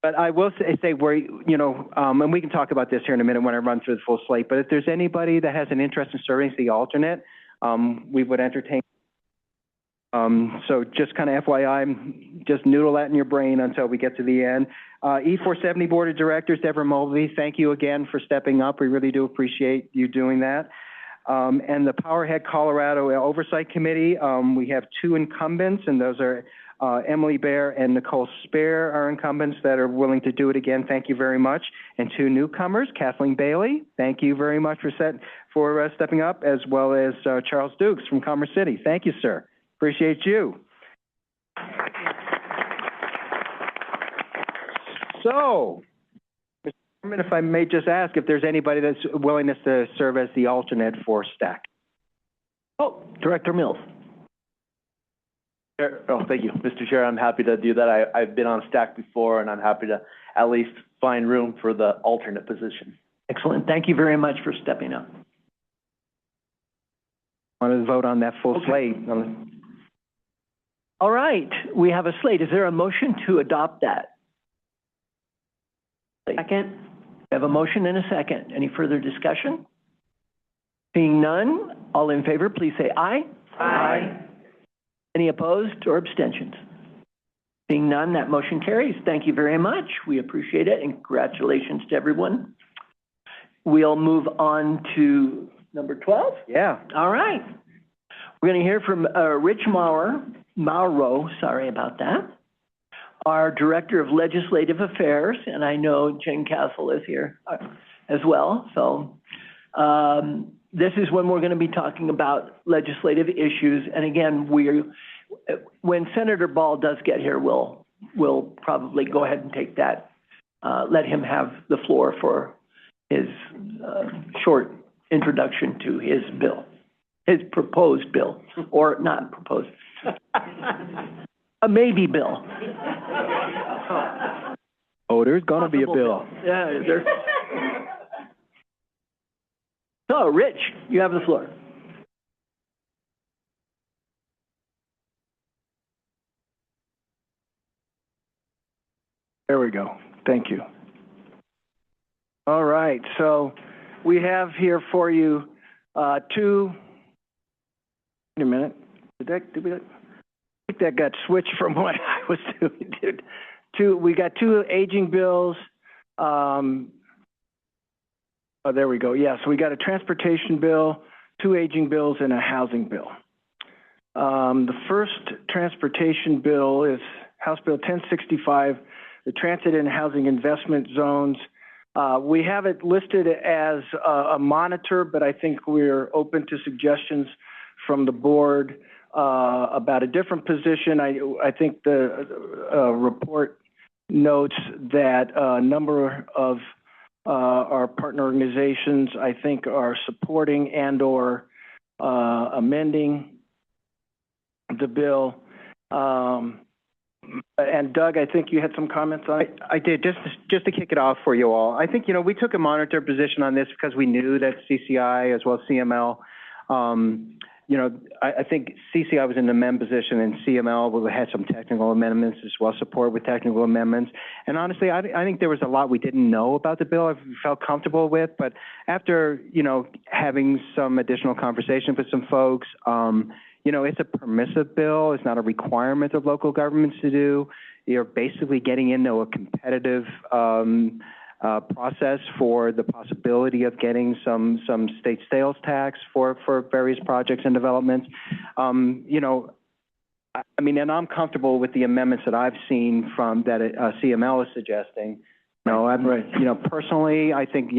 But I will say and we can talk about this here in a minute when I run through the full slate, but if there's anybody that has an interest in serving as the alternate, we would entertain. So just kind of FYI, just noodle that in your brain until we get to the end. E470 Board of Directors, Deborah Mulvey, thank you again for stepping up. We really do appreciate you doing that. And the Powerhead Colorado Oversight Committee, we have 2 incumbents, and those are Emily Bear and Nicole Spare are incumbents that are willing to do it again. Thank you very much. And two newcomers, Kathleen Bailey, thank you very much for stepping up, as well as Charles Dukes from Commerce City. Thank you, sir. Appreciate you. So, Mr. Chairman, if I may just ask if there's anybody that's willingness to serve as the alternate for STAC. Oh, Director Mills. Oh, thank you, Mr. Chair. I'm happy to do that. I've been on STAC before, and I'm happy to at least find room for the alternate position. Excellent. Thank you very much for stepping up. Want to vote on that full slate? All right, we have a slate. Is there a motion to adopt that? Second. We have a motion and a second. Any further discussion? Seeing none, all in favor, please say aye. Aye. Any opposed or abstentions? Seeing none, that motion carries. Thank you very much. We appreciate it, and congratulations to everyone. We'll move on to number 12. Yeah. All right. We're going to hear from Rich Mauro, sorry about that, our Director of Legislative Affairs, and I know Jen Castle is here as well. So this is when we're going to be talking about legislative issues. And again, when Senator Ball does get here, we'll probably go ahead and take that, let him have the floor for his short introduction to his bill, his proposed bill, or not proposed, a maybe bill. Oh, there's going to be a bill. Yeah, there's. So, Rich, you have the floor. There we go. Thank you. All right, so we have here for you two. Wait a minute. I think that got switched from what I was doing. We got two aging bills. Oh, there we go. Yeah, so we got a transportation bill, two aging bills, and a housing bill. The first transportation bill is House Bill 1065, the Transit and Housing Investment Zones. We have it listed as a monitor, but I think we're open to suggestions from the board about a different position. I think the report notes that a number of our partner organizations, I think, are supporting and or amending the bill. And Doug, I think you had some comments on it. I did, just to kick it off for you all. I think, we took a monitor position on this because we knew that CCI as well as CML, I think CCI was in the amend position and CML had some technical amendments as well, support with technical amendments. And honestly, I think there was a lot we didn't know about the bill I felt comfortable with, but after, having some additional conversation with some folks, it's a permissive bill. It's not a requirement of local governments to do. You're basically getting into a competitive process for the possibility of getting some state sales tax for various projects and developments. And I'm comfortable with the amendments that I've seen from that CML is suggesting. Personally, I think,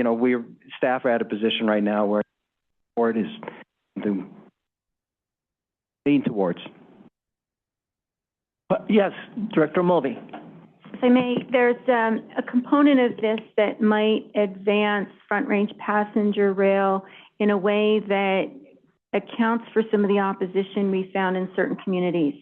staff are at a position right now where the board is to lean towards. Yes, Director Mulvey. If I may, there's a component of this that might advance Front Range passenger rail in a way that accounts for some of the opposition we found in certain communities.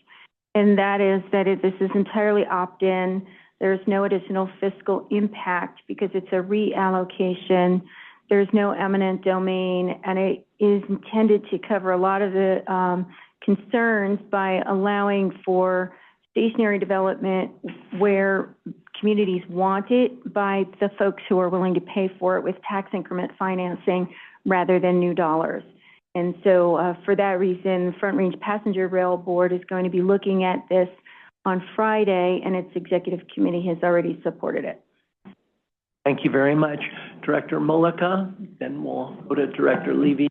And that is that this is entirely opt-in. There's no additional fiscal impact because it's a reallocation. There's no eminent domain, and it is intended to cover a lot of the concerns by allowing for stationary development where communities want it by the folks who are willing to pay for it with tax increment financing rather than new dollars. And so for that reason, Front Range Passenger Rail Board is going to be looking at this on Friday, and its executive committee has already supported it. Thank you very much, Director Mullica. Then we'll go to Director Levy,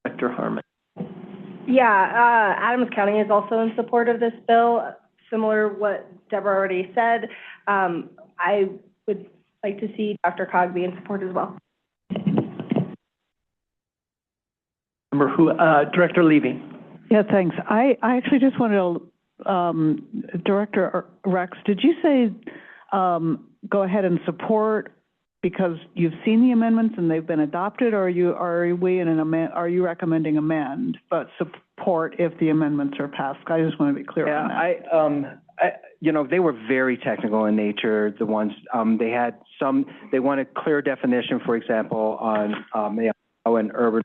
Director Harmon. Yeah, Adams County is also in support of this bill. similar what Deborah already said. I would like to see DRCOG be in support as well. Director Levy. Yeah, thanks. I actually just wanted to, Director Rex, did you say go ahead and support because you've seen the amendments and they've been adopted, or are you recommending amend but support if the amendments are passed? I just want to be clear on that. They were very technical in nature. The ones they wanted clear definition, for example, on how an urban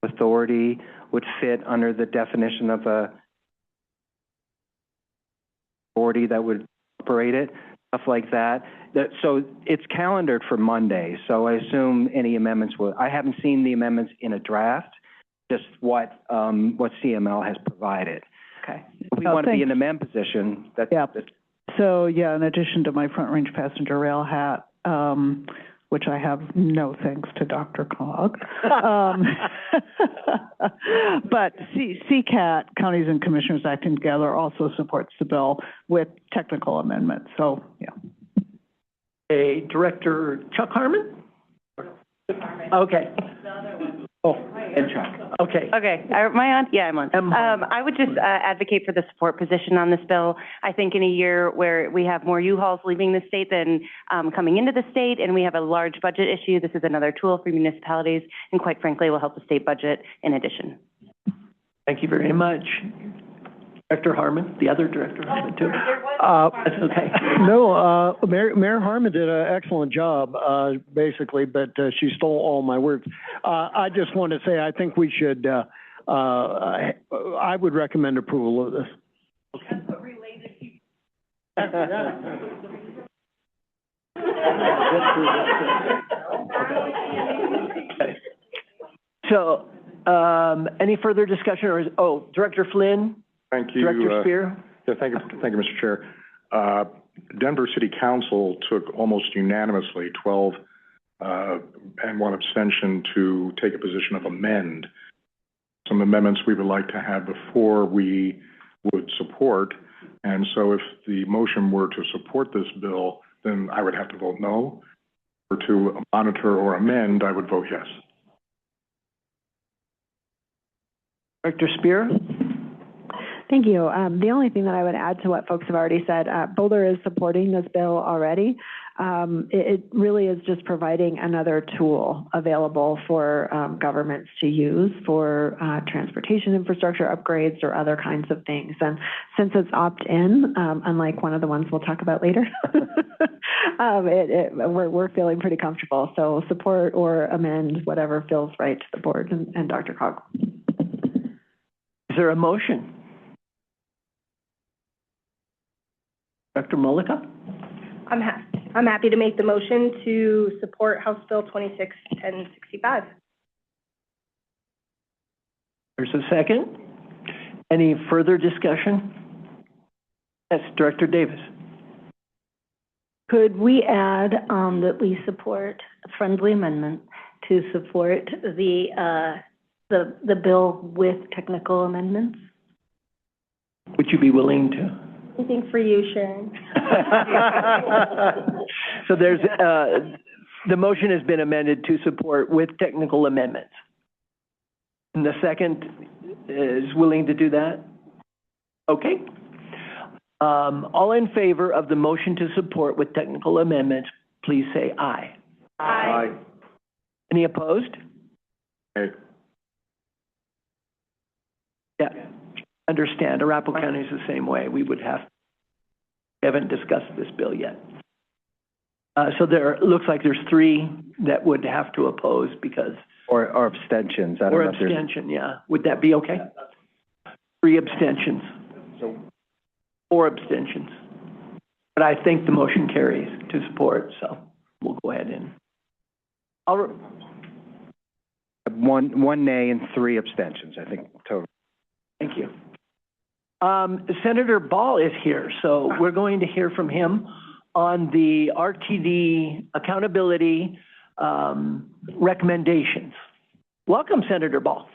authority would fit under the definition of a authority that would operate it, stuff like that. So it's calendared for Monday. So I assume any amendments I haven't seen the amendments in a draft, just what CML has provided. Okay. If we want to be in the amend position, So yeah, in addition to my front range passenger rail hat, which I have no thanks to DRCOG. But CCAT, Counties and Commissioners Acting Together, also supports the bill with technical amendments. So, yeah. Hey, Director Chuck Harmon? Okay. Oh, and Chuck. Okay. Okay. Am I on? Yeah, I'm on. I would just advocate for the support position on this bill. I think in a year where we have more U-Hauls leaving the state than coming into the state, and we have a large budget issue, this is another tool for municipalities, and quite frankly, will help the state budget in addition. Thank you very much. Director Harmon, the other Director Harmon too. That's okay. No, Mayor Harmon did an excellent job, basically, but she stole all my words. I just want to say I think we should, I would recommend approval of this. Okay. So, any further discussion or Director Flynn? Thank you. Director Spear? Yeah, thank you, Mr. Chair. Denver City Council took almost unanimously 12 and 1 abstention to take a position of amend. Some amendments we would like to have before we would support. And so if the motion were to support this bill, then I would have to vote no. Or to monitor or amend, I would vote yes. Director Spear? Thank you. The only thing that I would add to what folks have already said, Boulder is supporting this bill already. It really is just providing another tool available for governments to use for transportation infrastructure upgrades or other kinds of things. And since it's opt-in, unlike one of the ones we'll talk about later, we're feeling pretty comfortable. So support or amend whatever feels right to the board and DRCOG. Is there a motion? Dr. Mullica? I'm happy to make the motion to support House Bill 261065. There's a second. Any further discussion? Yes, Director Davis. Could we add that we support a friendly amendment to support the bill with technical amendments? Would you be willing to? Anything for you, Sharon. So there's, the motion has been amended to support with technical amendments. And the second is willing to do that? Okay. All in favor of the motion to support with technical amendments, please say aye. Aye. Any opposed? Aye. Yeah. Understand, Arapahoe County is the same way. We haven't discussed this bill yet. So looks like there's 3 that would have to oppose because. Or abstentions. I don't know if there's... abstention, yeah. Would that be okay? 3 abstentions. So 4 abstentions. But I think the motion carries to support, so we'll go ahead and. One nay and 3 abstentions, I think, total. Thank you. Senator Ball is here, so we're going to hear from him on the RTD accountability recommendations. Welcome, Senator Ball.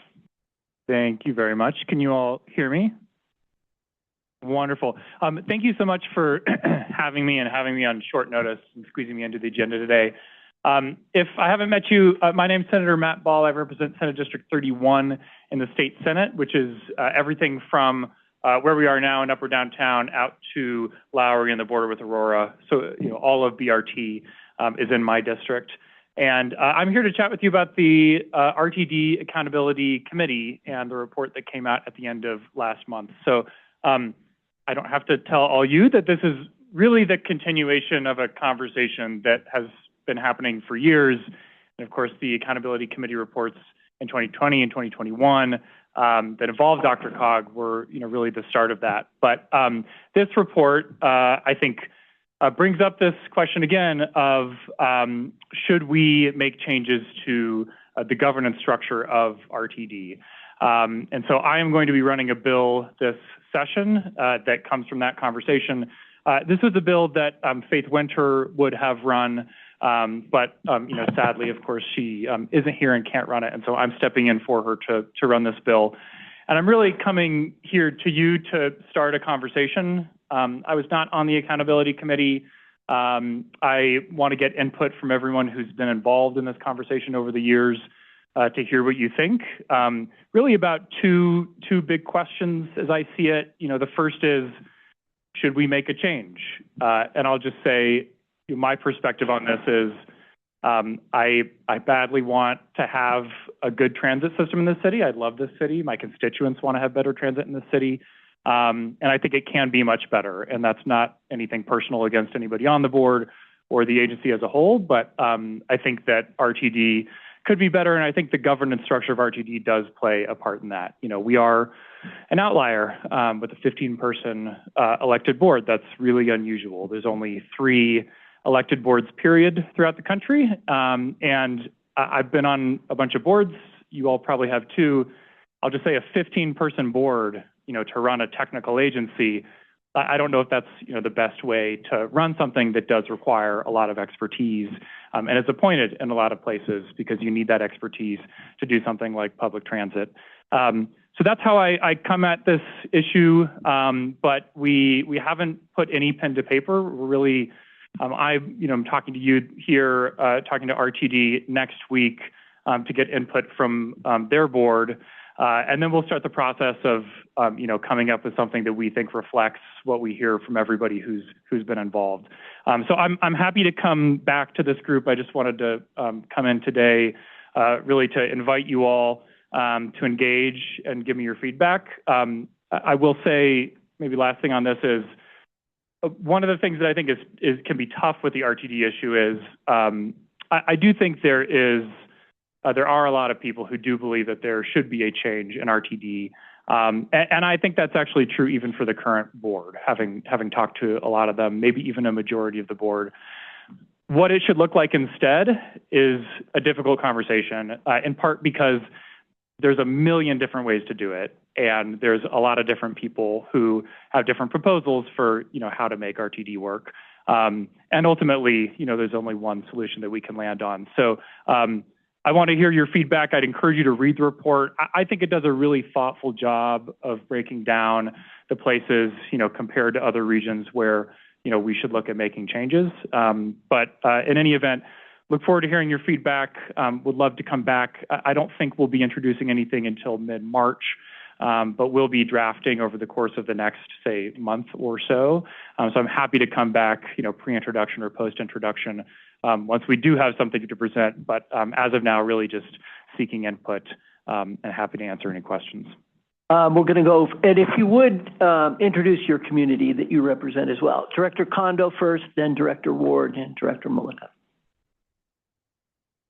Thank you very much. Can you all hear me? Wonderful. Thank you so much for having me on short notice and squeezing me into the agenda today. If I haven't met you, my name is Senator Matt Ball. I represent Senate District 31 in the state Senate, which is everything from where we are now in Upper Downtown out to Lowry and the border with Aurora. So, all of BRT is in my district. And I'm here to chat with you about the RTD Accountability Committee and the report that came out at the end of last month. So I don't have to tell all you that this is really the continuation of a conversation that has been happening for years. And of course, the Accountability Committee reports in 2020 and 2021 that involved DRCOG were, really the start of that. But this report, I think, brings up this question again of should we make changes to the governance structure of RTD? And so I am going to be running a bill this session that comes from that conversation. This was a bill that Faith Winter would have run, but sadly, of course, she isn't here and can't run it, and so I'm stepping in for her to run this bill. And I'm really coming here to you to start a conversation. I was not on the Accountability Committee. I want to get input from everyone who's been involved in this conversation over the years to hear what you think. Really about two big questions as I see it. The first is, should we make a change? And I'll just say, my perspective on this is I badly want to have a good transit system in this city. I love this city. My constituents want to have better transit in this city. And I think it can be much better. And that's not anything personal against anybody on the board or the agency as a whole, but I think that RTD could be better. And I think the governance structure of RTD does play a part in that. We are an outlier with a 15-person elected board. That's really unusual. There's only 3 elected boards, period, throughout the country. And I've been on a bunch of boards. You all probably have too. I'll just say a 15-person board, to run a technical agency, I don't know if that's, the best way to run something that does require a lot of expertise. And it's appointed in a lot of places because you need that expertise to do something like public transit. So that's how I come at this issue. But we haven't put any pen to paper. We're really, I'm talking to you here, talking to RTD next week to get input from their board. And then we'll start the process of, coming up with something that we think reflects what we hear from everybody who's been involved. So I'm happy to come back to this group. I just wanted to come in today, really to invite you all to engage and give me your feedback. I will say, maybe last thing on this is, one of the things that I think can be tough with the RTD issue is, I do think there are a lot of people who do believe that there should be a change in RTD. And I think that's actually true even for the current board, having talked to a lot of them, maybe even a majority of the board. What it should look like instead is a difficult conversation, in part because there's a million different ways to do it. And there's a lot of different people who have different proposals for, how to make RTD work. And ultimately, there's only one solution that we can land on. So, I want to hear your feedback. I'd encourage you to read the report. I think it does a really thoughtful job of breaking down the places, compared to other regions where, we should look at making changes. But in any event, look forward to hearing your feedback. Would love to come back. I don't think we'll be introducing anything until mid-March, but we'll be drafting over the course of the next, say, month or so. So I'm happy to come back, pre-introduction or post-introduction, once we do have something to present, but as of now, really just seeking input and happy to answer any questions. We're going to go, and if you would introduce your community that you represent as well. Director Kondo first, then Director Ward, and Director Mullica.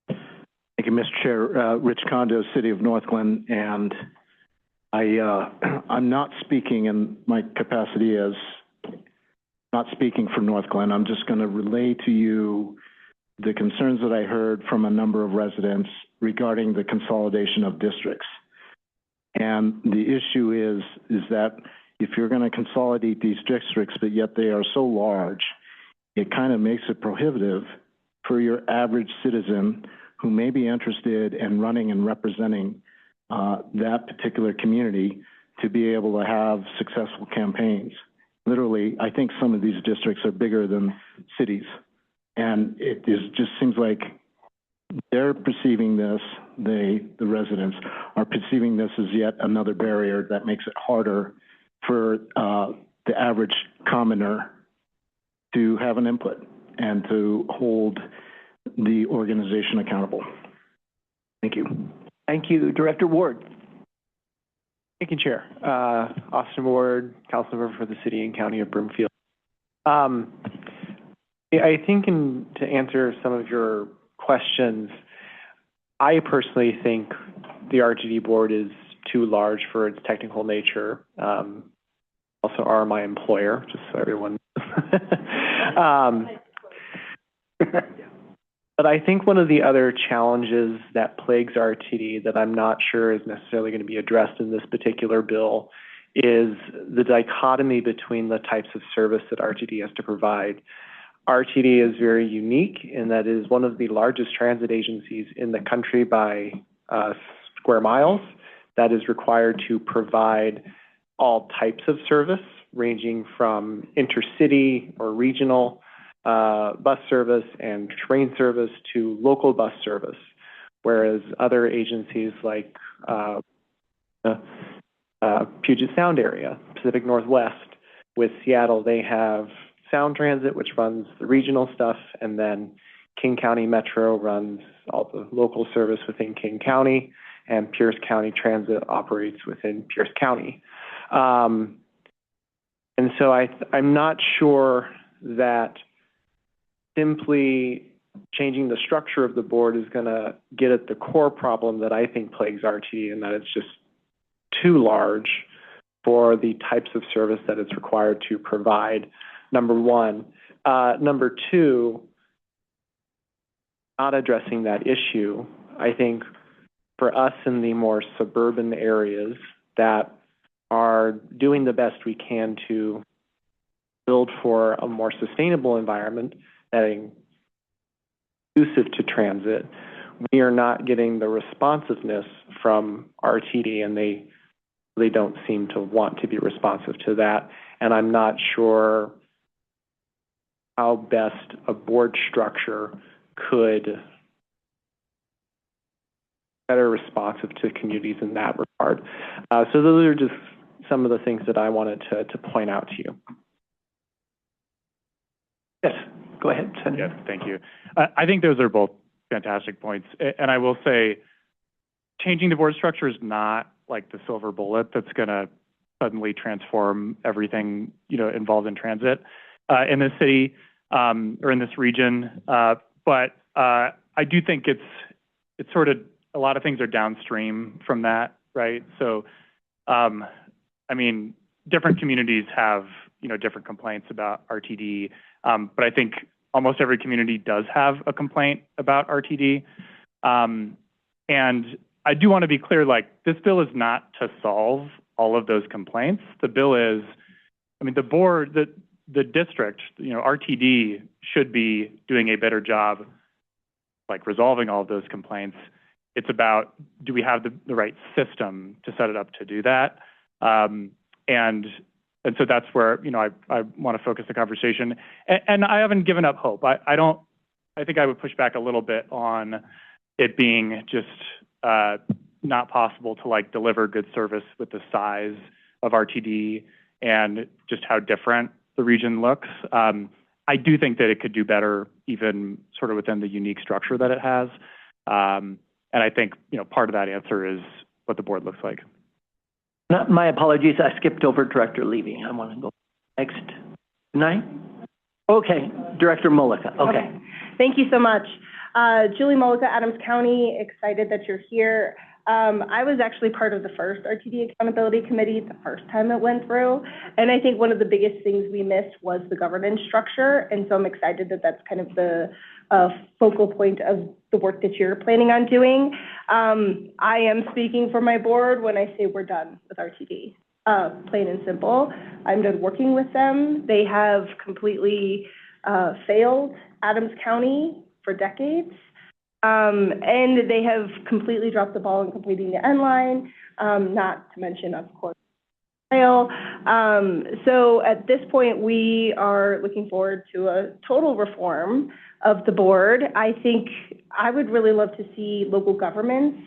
Thank you, Mr. Chair. Rich Kondo, City of Northglenn, and I'm not speaking in my capacity as not speaking for Northglenn. I'm just going to relay to you the concerns that I heard from a number of residents regarding the consolidation of districts. And the issue is that if you're going to consolidate these districts, but yet they are so large, it kind of makes it prohibitive for your average citizen who may be interested in running and representing that particular community to be able to have successful campaigns. Literally, I think some of these districts are bigger than cities. And just seems like they're perceiving this, the residents are perceiving this as yet another barrier that makes it harder for the average commoner to have an input and to hold the organization accountable. Thank you. Thank you. Director Ward. Thank you, Chair. Austin Ward, Council Member for the City and County of Broomfield. I think to answer some of your questions, I personally think the RTD board is too large for its technical nature. Also are my employer, just so everyone. But I think one of the other challenges that plagues RTD that I'm not sure is necessarily going to be addressed in this particular bill is the dichotomy between the types of service that RTD has to provide. RTD is very unique in that it is one of the largest transit agencies in the country by square miles that is required to provide all types of service, ranging from intercity or regional bus service and train service to local bus service, whereas other agencies like Puget Sound area, Pacific Northwest, with Seattle, they have Sound Transit, which runs the regional stuff, and then King County Metro runs all the local service within King County, and Pierce County Transit operates within Pierce County. And so I'm not sure that simply changing the structure of the board is going to get at the core problem that I think plagues RTD, and that it's just too large for the types of service that it's required to provide, number one. Number two, not addressing that issue, I think for us in the more suburban areas that are doing the best we can to build for a more sustainable environment that is conducive to transit, we are not getting the responsiveness from RTD, and they don't seem to want to be responsive to that. And I'm not sure how best a board structure could better responsive to communities in that regard. So those are just some of the things that I wanted to point out to you. Yes, go ahead, Senator. Yes, thank you. I think those are both fantastic points. And I will say, changing the board structure is not like the silver bullet that's going to suddenly transform everything, involved in transit in this city or in this region. But I do think it's sort of, a lot of things are downstream from that, right? So, I mean, different communities have, different complaints about RTD. But I think almost every community does have a complaint about RTD. And I do want to be clear, this bill is not to solve all of those complaints. The bill is, the board, the district, RTD should be doing a better job, resolving all of those complaints. It's about, do we have the right system to set it up to do that? And so that's where, I want to focus the conversation. And I haven't given up hope. I think I would push back a little bit on it being just not possible to deliver good service with the size of RTD and just how different the region looks. I do think that it could do better, even sort of within the unique structure that it has. And I think, part of that answer is what the board looks like. My apologies, I skipped over Director Levy. I want to go next. Tonight? Okay, Director Mullica. Okay. Thank you so much. Julie Mullica, Adams County, excited that you're here. I was actually part of the first RTD Accountability Committee the first time it went through, and I think one of the biggest things we missed was the governance structure, and so I'm excited that that's kind of the focal point of the work that you're planning on doing. I am speaking for my board when I say we're done with RTD, plain and simple. I'm done working with them. They have completely failed Adams County for decades. And they have completely dropped the ball in completing the end line, not to mention, of course, So at this point, we are looking forward to a total reform of the board. I think I would really love to see local governments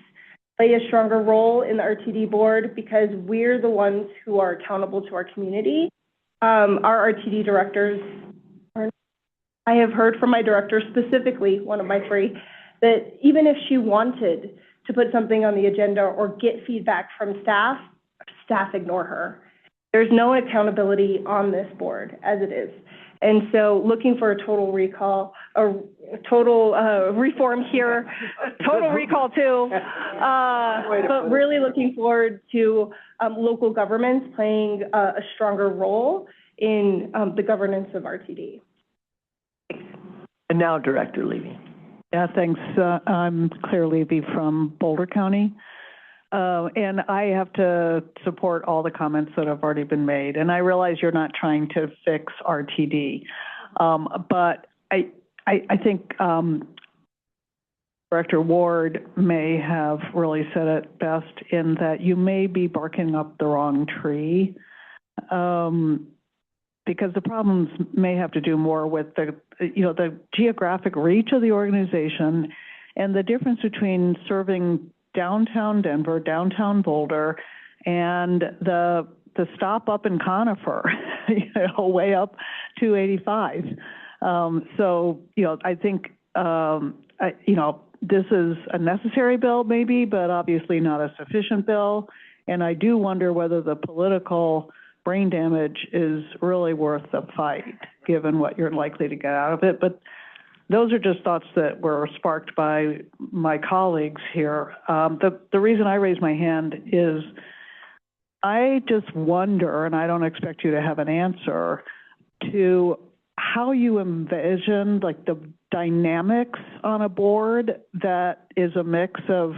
play a stronger role in the RTD board because we're the ones who are accountable to our community. Our RTD directors I have heard from my director, specifically one of my three, that even if she wanted to put something on the agenda or get feedback from staff ignore her. There's no accountability on this board as it is. And so looking for a total recall, a total reform here, total recall too, but really looking forward to local governments playing a stronger role in the governance of RTD. And now Director Levy. Yeah, thanks. I'm Claire Levy from Boulder County. And I have to support all the comments that have already been made. And I realize you're not trying to fix RTD. But I think Director Ward may have really said it best in that you may be barking up the wrong tree. Because the problems may have to do more with the geographic reach of the organization and the difference between serving downtown Denver, downtown Boulder, and the stop up in Conifer, way up 285. So, I think, this is a necessary bill maybe, but obviously not a sufficient bill. And I do wonder whether the political brain damage is really worth the fight, given what you're likely to get out of it. But those are just thoughts that were sparked by my colleagues here. The reason I raised my hand is I just wonder, and I don't expect you to have an answer, to how you envision like the dynamics on a board that is a mix of,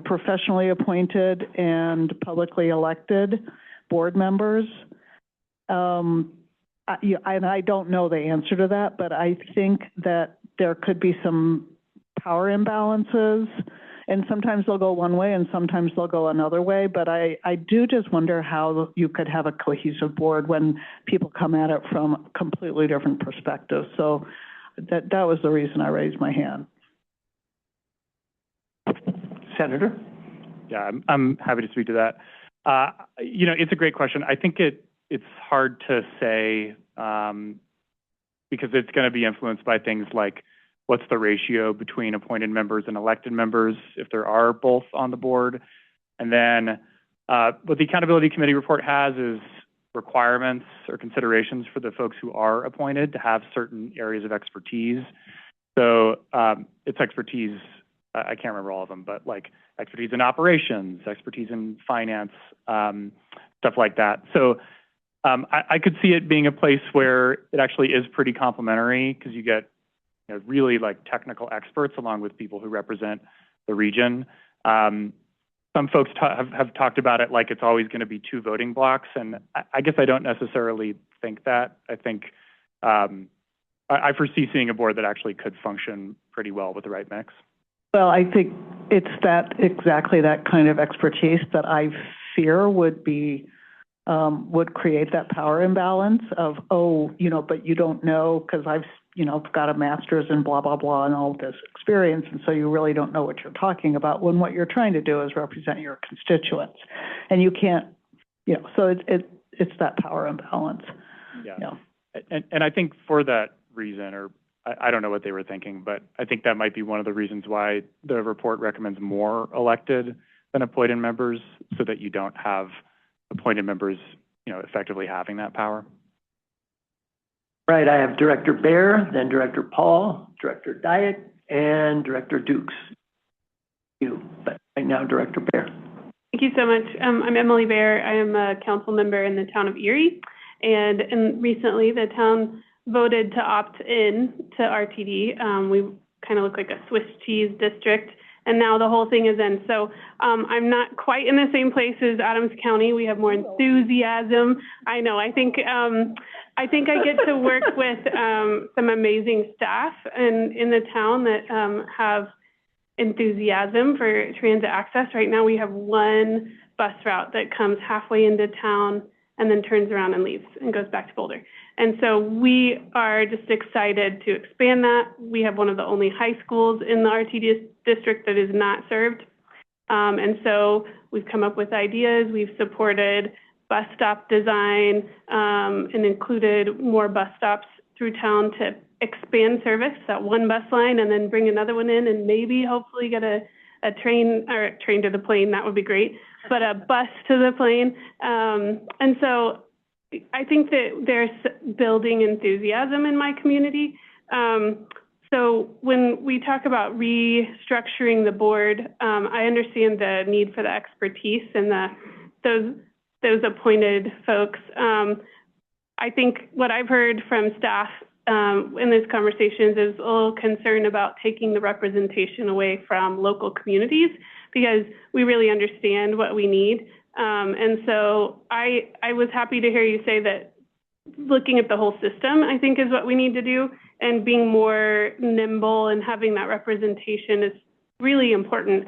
professionally appointed and publicly elected board members. And I don't know the answer to that, but I think that there could be some power imbalances, and sometimes they'll go one way and sometimes they'll go another way. But I do just wonder how you could have a cohesive board when people come at it from completely different perspectives. So that was the reason I raised my hand. Senator? Yeah, I'm happy to speak to that. It's a great question. I think it's hard to say because it's going to be influenced by things like what's the ratio between appointed members and elected members, if there are both on the board. And then what the Accountability Committee report has is requirements or considerations for the folks who are appointed to have certain areas of expertise. So it's expertise, I can't remember all of them, but like expertise in operations, expertise in finance, stuff like that. So I could see it being a place where it actually is pretty complementary because you get really like technical experts along with people who represent the region. Some folks have talked about it like it's always going to be two voting blocks, and I guess I don't necessarily think that. I think I foresee seeing a board that actually could function pretty well with the right mix. Well, I think it's exactly that kind of expertise that I fear would create that power imbalance of, but you don't know because I've, got a master's in blah, blah, blah and all this experience. And so you really don't know what you're talking about when what you're trying to do is represent your constituents. And you can't, so it's that power imbalance. Yeah. And I think for that reason, or I don't know what they were thinking, but I think that might be one of the reasons why the report recommends more elected than appointed members so that you don't have appointed members, effectively having that power. Right, I have Director Baer, then Director Paul, Director Dyack, and Director Dukes. But right now, Director Baer. Thank you so much. I'm Emily Baer. I am a council member in the town of Erie, and recently the town voted to opt in to RTD. We kind of look like a Swiss cheese district, and now the whole thing is in. So I'm not quite in the same place as Adams County. We have more enthusiasm. I know. I think I get to work with some amazing staff in the town that have enthusiasm for transit access. Right now we have one bus route that comes halfway into town and then turns around and leaves and goes back to Boulder. And so we are just excited to expand that. We have one of the only high schools in the RTD district that is not served. And so we've come up with ideas. We've supported bus stop design and included more bus stops through town to expand service, that one bus line, and then bring another one in and maybe hopefully get a train, or a train to the plane, that would be great, but a bus to the plane. And so I think that there's building enthusiasm in my community. So when we talk about restructuring the board, I understand the need for the expertise and those appointed folks. I think what I've heard from staff in these conversations is a little concern about taking the representation away from local communities, because we really understand what we need. And so I was happy to hear you say that looking at the whole system, I think, is what we need to do, and being more nimble and having that representation is really important.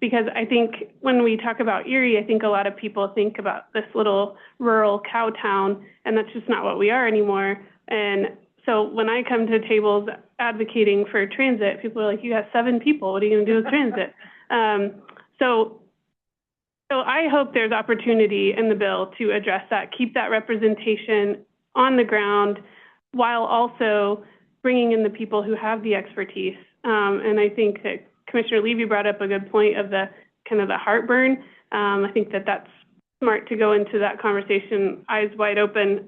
Because I think when we talk about Erie, I think a lot of people think about this little rural cow town, and that's just not what we are anymore. And so when I come to tables advocating for transit, people are like, you have 7 people, what are you going to do with transit? So I hope there's opportunity in the bill to address that, keep that representation on the ground, while also bringing in the people who have the expertise. And I think that Commissioner Levy brought up a good point of the kind of the heartburn. I think that that's smart to go into that conversation eyes wide open.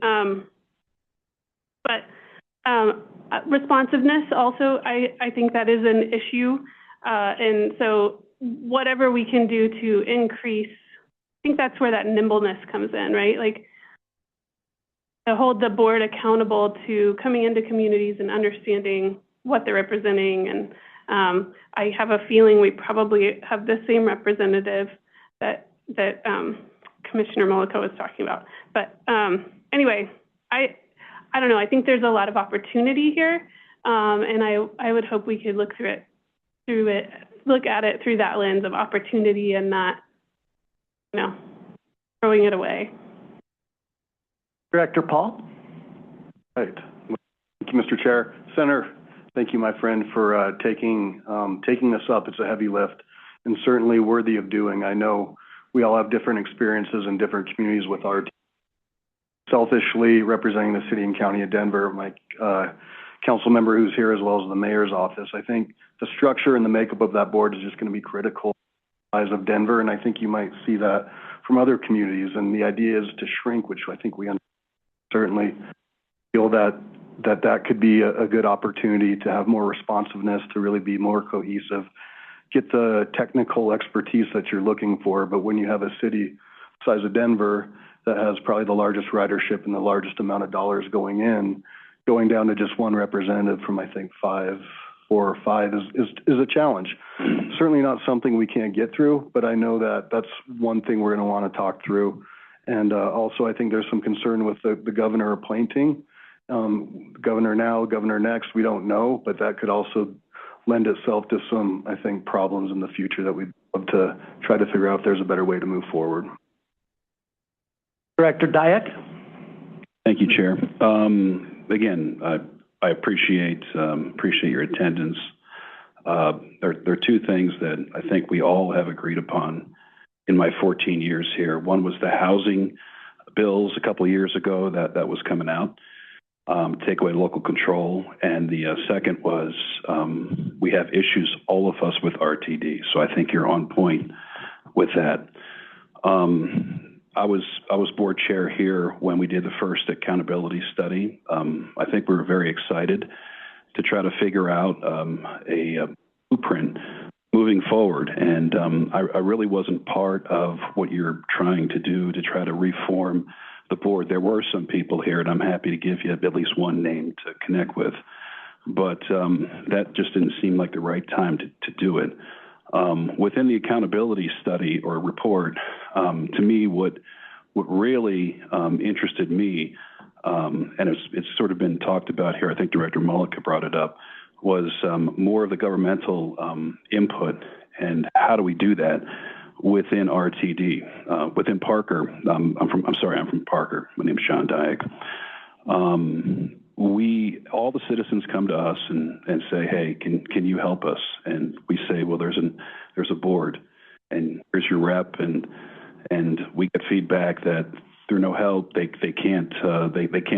But responsiveness also, I think that is an issue. And so whatever we can do to increase, I think that's where that nimbleness comes in, right? Like, to hold the board accountable to coming into communities and understanding what they're representing. And I have a feeling we probably have the same representative that Commissioner Mullica was talking about. But anyway, I don't know. I think there's a lot of opportunity here, and I would hope we could look at it through that lens of opportunity and not, throwing it away. Director Paul. Right. Thank you, Mr. Chair. Senator, thank you, my friend, for taking this up. It's a heavy lift and certainly worthy of doing. I know we all have different experiences in different communities with our team. Selfishly representing the city and county of Denver, my council member who's here, as well as the mayor's office, I think the structure and the makeup of that board is just going to be critical to the size of Denver, and I think you might see that from other communities. And the idea is to shrink, which I think we certainly feel that could be a good opportunity to have more responsiveness, to really be more cohesive, get the technical expertise that you're looking for. But when you have a city the size of Denver that has probably the largest ridership and the largest amount of dollars going down to just one representative from, I think, 4 or 5 is a challenge. Certainly not something we can't get through, but I know that that's one thing we're going to want to talk through. And also, I think there's some concern with the governor appointing. Governor now, governor next, we don't know, but that could also lend itself to some, I think, problems in the future that we'd love to try to figure out if there's a better way to move forward. Director Dyack. Thank you, Chair. Again, I appreciate your attendance. There are 2 things that I think we all have agreed upon in my 14 years here. One was the housing bills a couple of years ago that was coming out, take away local control. And the second was we have issues, all of us, with RTD. So I think you're on point with that. I was board chair here when we did the first accountability study. I think we were very excited to try to figure out a blueprint moving forward. And I really wasn't part of what you're trying to do to try to reform the board. There were some people here, and I'm happy to give you at least one name to connect with. But that just didn't seem like the right time to do it. Within the accountability study or report, to me, what really interested me, and it's sort of been talked about here, I think Director Mullica brought it up, was more of the governmental input and how do we do that. within RTD, within Parker. I'm from Parker. My name's Sean Dyack. All the citizens come to us and say, hey, can you help us? And we say, well, there's a board, and here's your rep, and we get feedback that through no help, they can't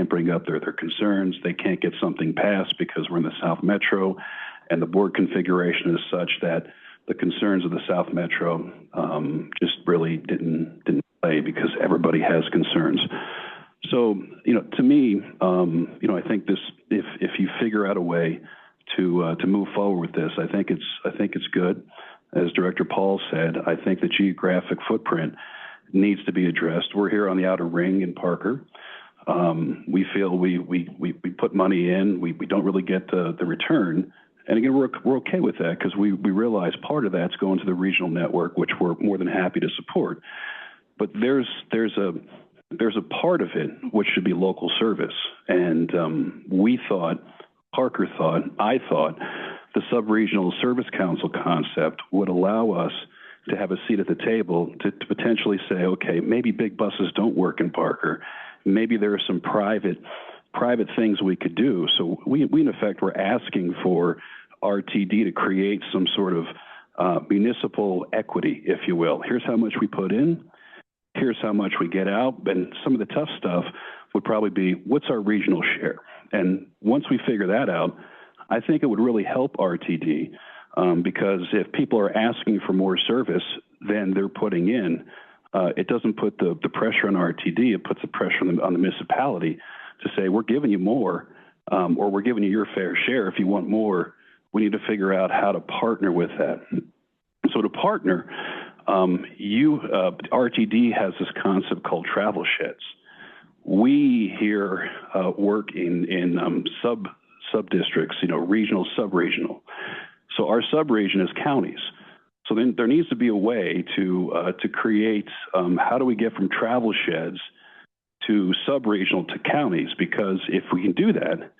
bring up their concerns. They can't get something passed because we're in the South Metro, and the board configuration is such that the concerns of the South Metro just really didn't play because everybody has concerns. So, to me, I think this, if you figure out a way to move forward with this, I think it's good. As Director Paul said, I think the geographic footprint needs to be addressed. We're here on the outer ring in Parker. We feel we put money in, we don't really get the return. And again, we're okay with that because we realize part of that's going to the regional network, which we're more than happy to support. But there's a part of it which should be local service. And Parker thought, I thought, the sub-regional service council concept would allow us to have a seat at the table to potentially say, okay, maybe big buses don't work in Parker. Maybe there are some private things we could do. So we in effect, we're asking for RTD to create some sort of municipal equity, if you will. Here's how much we put in. Here's how much we get out. And some of the tough stuff would probably be, what's our regional share? And once we figure that out, I think it would really help RTD because if people are asking for more service than they're putting in, it doesn't put the pressure on RTD, it puts the pressure on the municipality to say, we're giving you more, or we're giving you your fair share. If you want more, we need to figure out how to partner with that. So to partner, RTD has this concept called travel sheds. We here work in sub-districts, regional, sub-regional. So our sub-region is counties. So then there needs to be a way to create, how do we get from travel sheds to sub-regional to counties? Because if we can do that,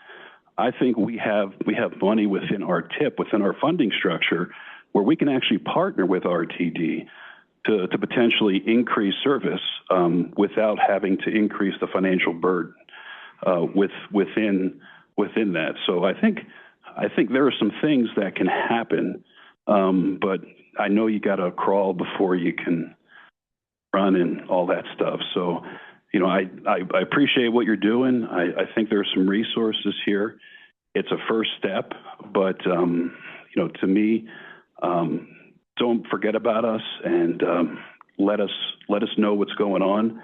I think we have money within our TIP, within our funding structure, where we can actually partner with RTD to potentially increase service without having to increase the financial burden within that. So I think there are some things that can happen, but I know you got to crawl before you can run and all that stuff. So, I appreciate what you're doing. I think there's some resources here. It's a first step, but to me, don't forget about us and let us know what's going on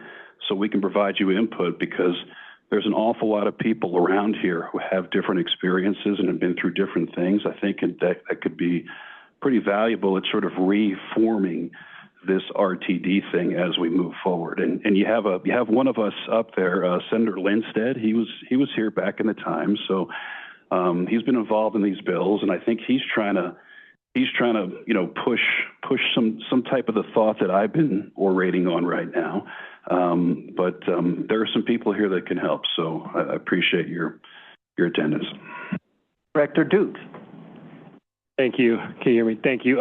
so we can provide you input, because there's an awful lot of people around here who have different experiences and have been through different things. I think that could be pretty valuable at sort of reforming this RTD thing as we move forward. And you have one of us up there, Senator Lindstedt. He was here back in the time, so he's been involved in these bills, and I think he's trying to push some type of the thought that I've been orating on right now. But there are some people here that can help, so I appreciate your attendance. Director Dukes. Thank you. Can you hear me? Thank you.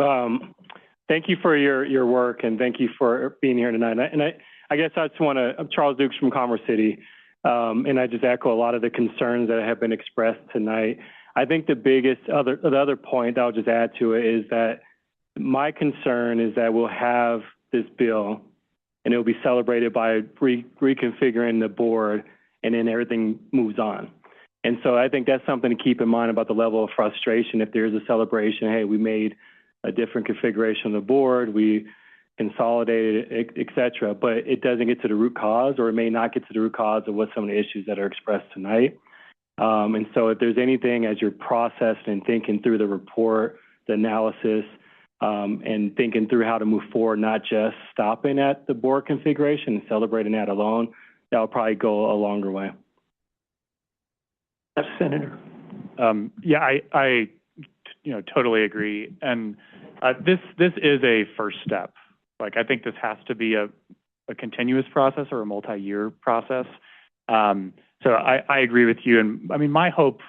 Thank you for your work, and thank you for being here tonight. And I guess I just want to, I'm Charles Dukes from Commerce City, and I just echo a lot of the concerns that have been expressed tonight. I think the other point I'll just add to it is that my concern is that we'll have this bill and it'll be celebrated by reconfiguring the board, and then everything moves on. And so I think that's something to keep in mind about the level of frustration. If there's a celebration, hey, we made a different configuration of the board, we consolidated it, et cetera, but it doesn't get to the root cause, or it may not get to the root cause of what some of the issues that are expressed tonight. And so if there's anything as you're processing and thinking through the report, the analysis, and thinking through how to move forward, not just stopping at the board configuration and celebrating that alone, that will probably go a longer way. Senator. Yeah, I totally agree. And this is a first step. Like, I think this has to be a continuous process or a multi-year process. So I agree with you. And I mean, my hope,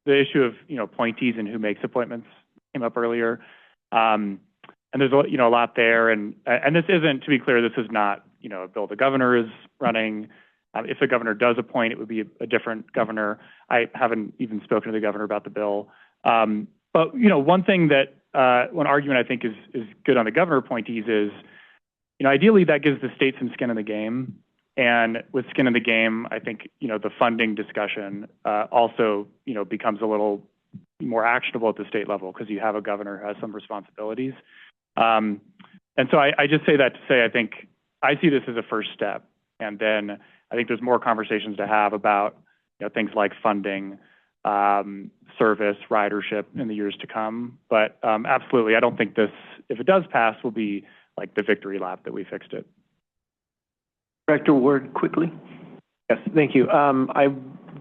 the issue of, appointees and who makes appointments came up earlier. there's, a lot there. And this isn't, to be clear, this is not, a bill the governor is running. If the governor does appoint, it would be a different governor. I haven't even spoken to the governor about the bill. But, one thing that, one argument I think is good on the governor appointees is, ideally that gives the state some skin in the game. And with skin in the game, I think, the funding discussion also, becomes a little more actionable at the state level because you have a governor who has some responsibilities. And so I just say that to say I think I see this as a first step. And then I think there's more conversations to have about things like funding, service, ridership in the years to come. But absolutely, I don't think this, if it does pass, will be like the victory lap that we fixed it. Director Ward, quickly. Yes, thank you. I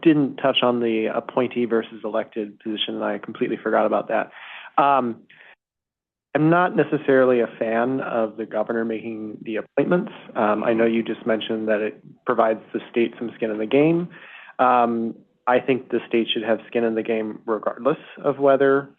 didn't touch on the appointee versus elected position, and I completely forgot about that. I'm not necessarily a fan of the governor making the appointments. I know you just mentioned that it provides the state some skin in the game. I think the state should have skin in the game regardless of whether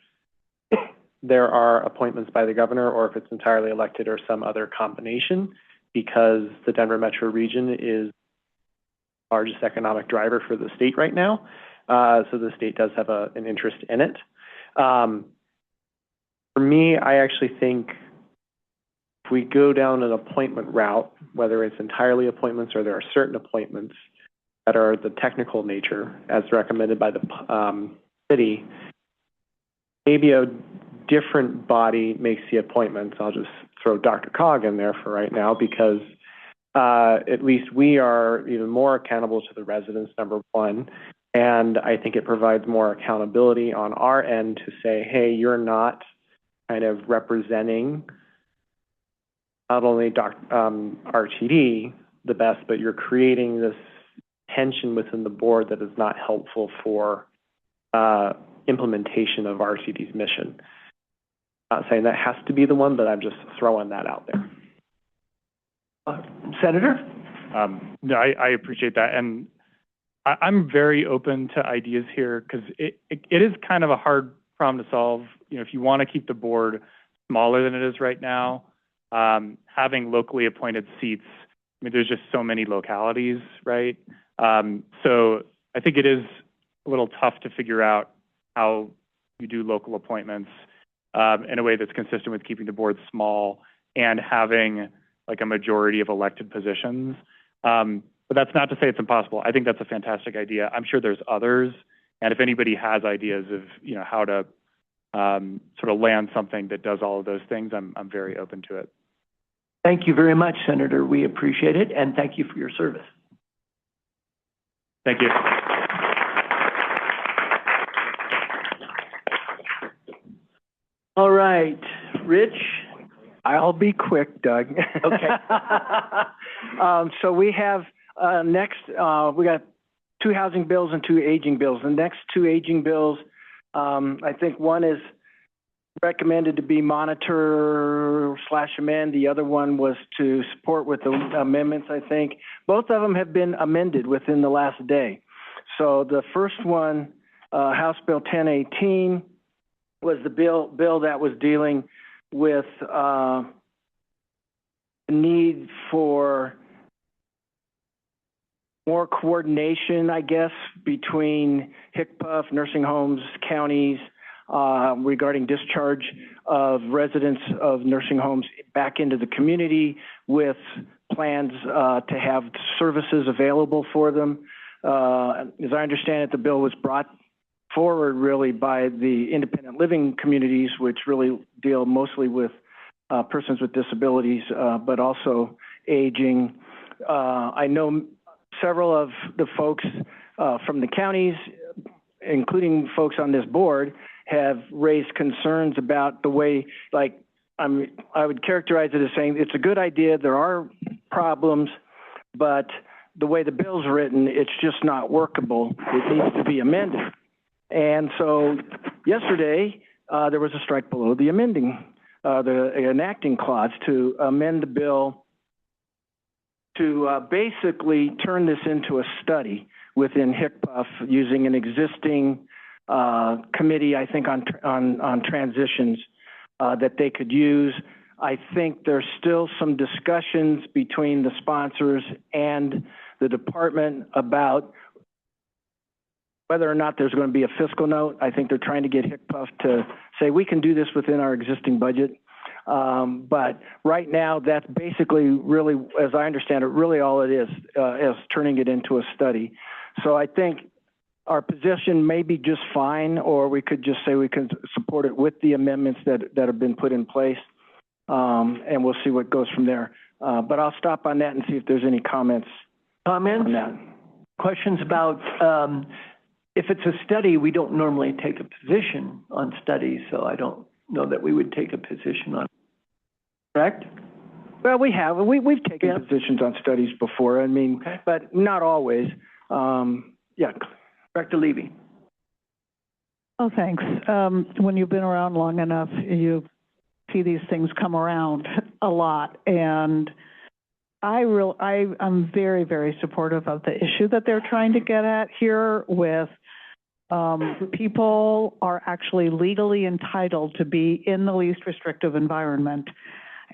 there are appointments by the governor or if it's entirely elected or some other combination, because the Denver metro region is the largest economic driver for the state right now. So the state does have an interest in it. For me, I actually think if we go down an appointment route, whether it's entirely appointments or there are certain appointments that are the technical nature as recommended by the city, maybe a different body makes the appointments. I'll just throw DRCOG in there for right now because at least we are even more accountable to the residents, number one. And I think it provides more accountability on our end to say, hey, you're not kind of representing not only RTD the best, but you're creating this tension within the board that is not helpful for implementation of RTD's mission. Not saying that has to be the one, but I'm just throwing that out there. Senator? No, I appreciate that. And I'm very open to ideas here because it is kind of a hard problem to solve. If you want to keep the board smaller than it is right now, having locally appointed seats, there's just so many localities, right? So I think it is a little tough to figure out how you do local appointments in a way that's consistent with keeping the board small and having like a majority of elected positions. But that's not to say it's impossible. I think that's a fantastic idea. I'm sure there's others. And if anybody has ideas of, how to sort of land something that does all of those things, I'm very open to it. Thank you very much, Senator. We appreciate it, and thank you for your service. Thank you. All right, Rich? I'll be quick, Doug. Okay. So we have next, we got 2 housing bills and 2 aging bills. The next 2 aging bills, I think one is recommended to be monitor/amend. The other one was to support with the amendments, I think. Both of them have been amended within the last day. So the first one, House Bill 1018, was the bill that was dealing with the need for more coordination, I guess, between HICPUF, nursing homes, counties, regarding discharge of residents of nursing homes back into the community with plans to have services available for them. As I understand it, the bill was brought forward really by the independent living communities, which really deal mostly with persons with disabilities, but also aging. I know several of the folks from the counties, including folks on this board, have raised concerns about the way, I would characterize it as saying it's a good idea, there are problems, but the way the bill's written, it's just not workable. It needs to be amended. And so yesterday, there was a strike below the enacting clause to amend the bill to basically turn this into a study within HICPUF using an existing committee, I think, on transitions that they could use. I think there's still some discussions between the sponsors and the department about whether or not there's going to be a fiscal note. I think they're trying to get HICPUF to say, we can do this within our existing budget. But right now, that's basically really, as I understand it, really all it is turning it into a study. So I think our position may be just fine, or we could just say we can support it with the amendments that have been put in place, and we'll see what goes from there. But I'll stop on that and see if there's any comments. Comments? On that. Questions about, if it's a study, we don't normally take a position on studies, so I don't know that we would take a position on it. Correct? Well, we have. We've taken positions on studies before. I mean, but not always. Yeah. Director Levy. Oh, thanks. When you've been around long enough, you see these things come around a lot, and I'm very, very supportive of the issue that they're trying to get at here with people are actually legally entitled to be in the least restrictive environment.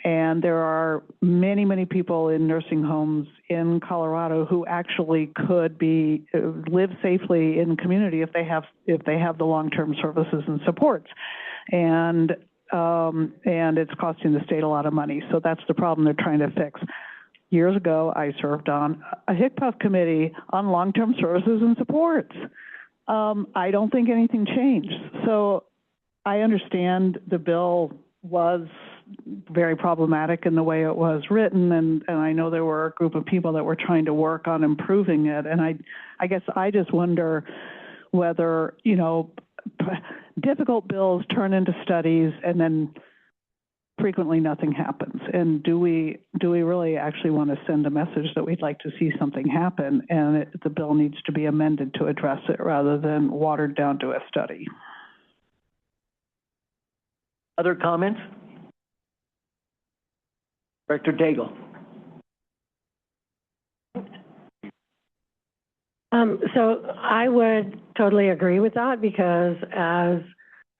And there are many, many people in nursing homes in Colorado who actually could live safely in the community if they have the long-term services and supports. And it's costing the state a lot of money. So that's the problem they're trying to fix. Years ago, I served on a HICPUF committee on long-term services and supports. I don't think anything changed. So I understand the bill was very problematic in the way it was written, and I know there were a group of people that were trying to work on improving it. And I guess I just wonder whether, difficult bills turn into studies and then frequently nothing happens. And do we really actually want to send a message that we'd like to see something happen, and the bill needs to be amended to address it rather than watered down to a study? Other comments? Director Daigle. So I would totally agree with that, because as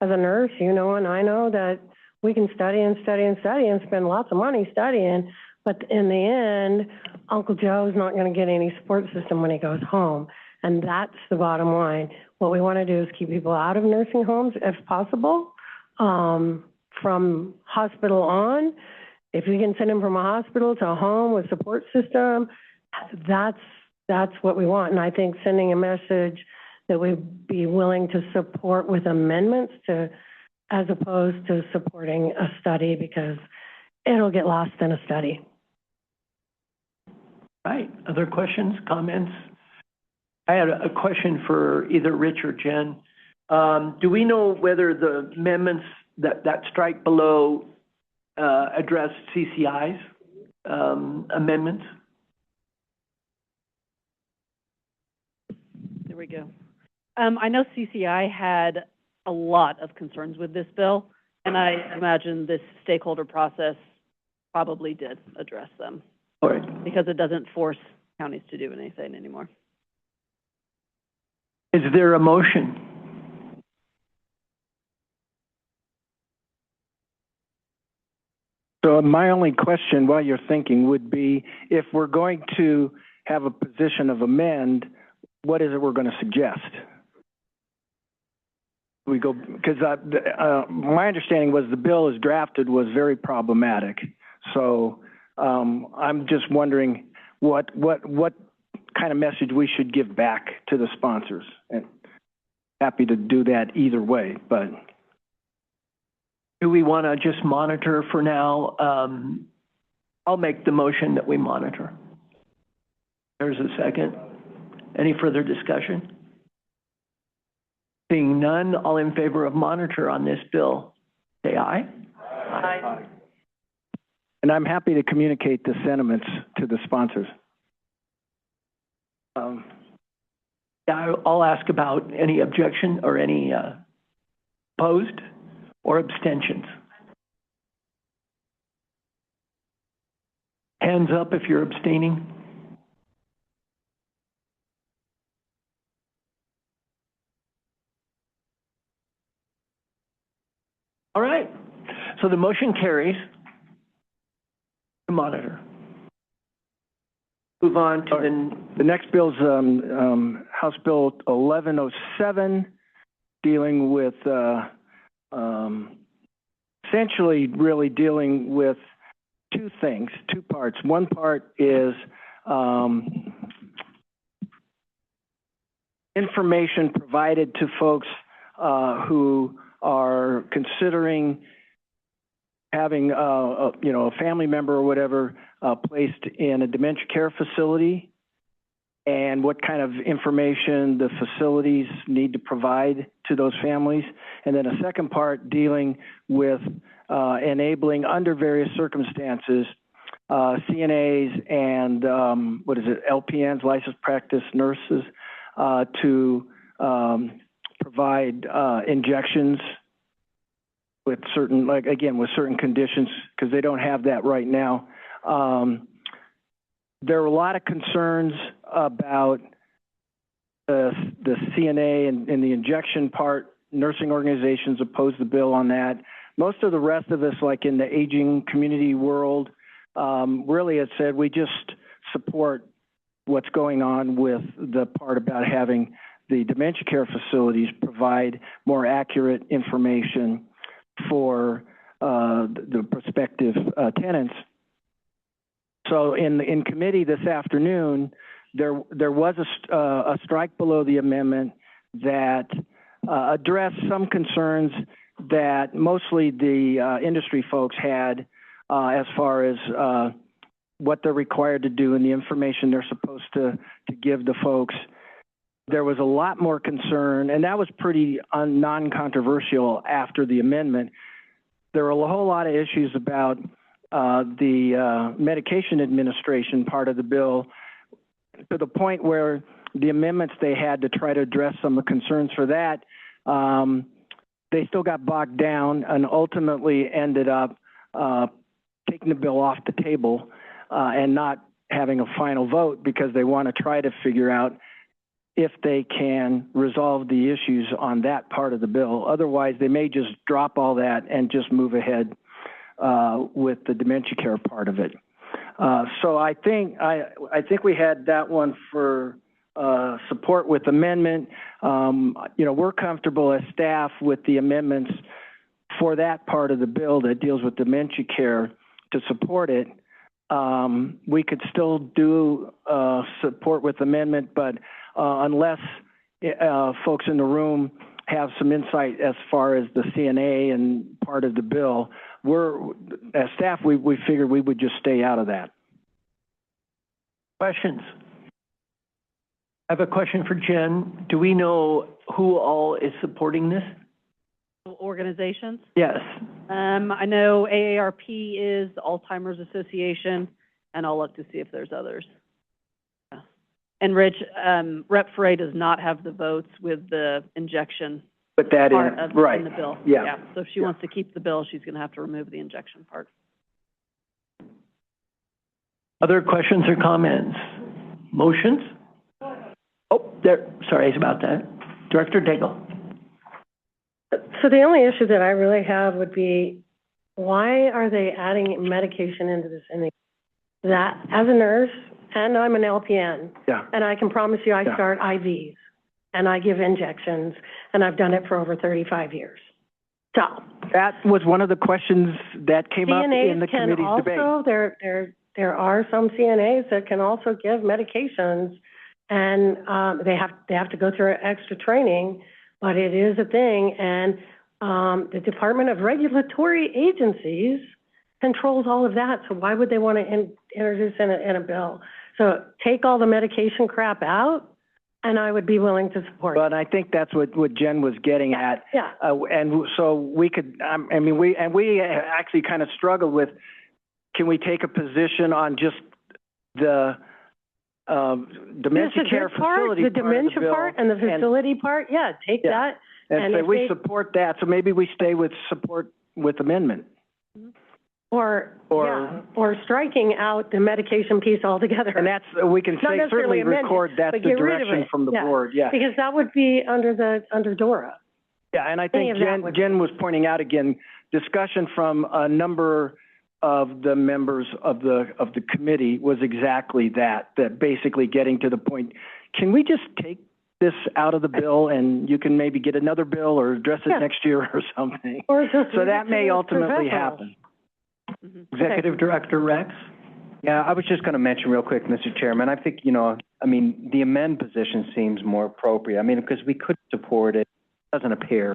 a nurse, and I know that we can study and study and study and spend lots of money studying, but in the end, Uncle Joe's not going to get any support system when he goes home. And that's the bottom line. What we want to do is keep people out of nursing homes if possible, from hospital on. If we can send them from a hospital to a home with support system, that's what we want. And I think sending a message that we'd be willing to support with amendments as opposed to supporting a study, because it'll get lost in a study. Right. Other questions, comments? I had a question for either Rich or Jen. Do we know whether the amendments that strike below address CCI's amendments? There we go. I know CCI had a lot of concerns with this bill, and I imagine this stakeholder process probably did address them. All right. Because it doesn't force counties to do anything anymore. Is there a motion? So my only question while you're thinking would be, if we're going to have a position of amend, what is it we're going to suggest? We go, because my understanding was the bill as drafted was very problematic. So I'm just wondering what kind of message we should give back to the sponsors. And happy to do that either way, but. Do we want to just monitor for now? I'll make the motion that we monitor. There's a second. Any further discussion? Seeing none, all in favor of monitor on this bill, say aye. Aye. And I'm happy to communicate the sentiments to the sponsors. I'll ask about any objection or any opposed or abstentions. Hands up if you're abstaining. All right, so the motion carries. monitor. Move on to the next bill's, House Bill 1107, dealing with, essentially really dealing with two things, two parts. One part is, information provided to folks, who are considering having, a family member or whatever, placed in a dementia care facility, and what kind of information the facilities need to provide to those families. And then a second part dealing with enabling, under various circumstances, CNAs and LPNs, licensed practice nurses, to provide injections with certain, with certain conditions, because they don't have that right now. There are a lot of concerns about the CNA and the injection part. Nursing organizations oppose the bill on that. Most of the rest of us, like in the aging community world, really have said we just support what's going on with the part about having the dementia care facilities provide more accurate information for the prospective tenants. So in committee this afternoon, there was a strike below the amendment that addressed some concerns that mostly the industry folks had as far as what they're required to do and the information they're supposed to give the folks. There was a lot more concern, and that was pretty non-controversial after the amendment. There were a whole lot of issues about the medication administration part of the bill, to the point where the amendments they had to try to address some of the concerns for that, they still got bogged down and ultimately ended up taking the bill off the table and not having a final vote, because they want to try to figure out if they can resolve the issues on that part of the bill. Otherwise, they may just drop all that and just move ahead with the dementia care part of it. So I think we had that one for support with amendment. We're comfortable as staff with the amendments for that part of the bill that deals with dementia care to support it. We could still do support with amendment, but unless folks in the room have some insight as far as the CNA and part of the bill, as staff, we figured we would just stay out of that. questions. I have a question for Jen. Do we know who all is supporting this? Organizations? Yes. I know AARP is the Alzheimer's Association, and I'll look to see if there's others. Yeah. And Rich, Rep. Frey does not have the votes with the injection Put that part in, of right. in the bill. Yeah. So if she wants to keep the bill, she's going to have to remove the injection part. Other questions or comments? Motions? Oh, there, sorry about that. Director Daigle. So the only issue that I really have would be, why are they adding medication into this? And that, as a nurse, and I'm an LPN, and I can promise you I start IVs, and I give injections, and I've done it for over 35 years. So that was one of the questions that came up in the committee's debate. There are some CNAs that can also give medications, and they have to go through extra training, but it is a thing. And the Department of Regulatory Agencies controls all of that. So why would they want to introduce in a bill? So take all the medication crap out, and I would be willing to support it. But I think that's what Jen was getting at. Yeah. And so we could, we actually kind of struggled with, can we take a position on just the dementia care facility the dementia part and the facility part? Yeah, take that. And say we support that. So maybe we stay with support with amendment. Or striking out the medication piece altogether. And that's, we can say, certainly record that's the direction from the board, because that would be under DORA. Yeah, and I think Jen was pointing out again, discussion from a number of the members of the committee was exactly that basically getting to the point, can we just take this out of the bill and you can maybe get another bill or address it next year or something? Or just So that may ultimately happen. Executive Director Rex? Yeah, I was just going to mention real quick, Mr. Chairman, I think, the amend position seems more appropriate. Because we could support it, it doesn't appear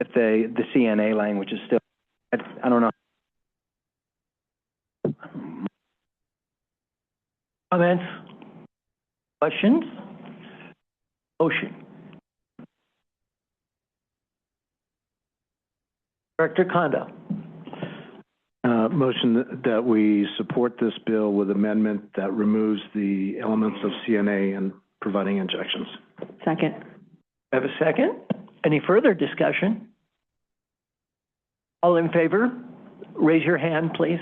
if the CNA language is still, I don't know. Comments? Questions? Motion. Director Kondo. Motion that we support this bill with amendment that removes the elements of CNA and providing injections. Second. Have a second? Any further discussion? All in favor? Raise your hand, please.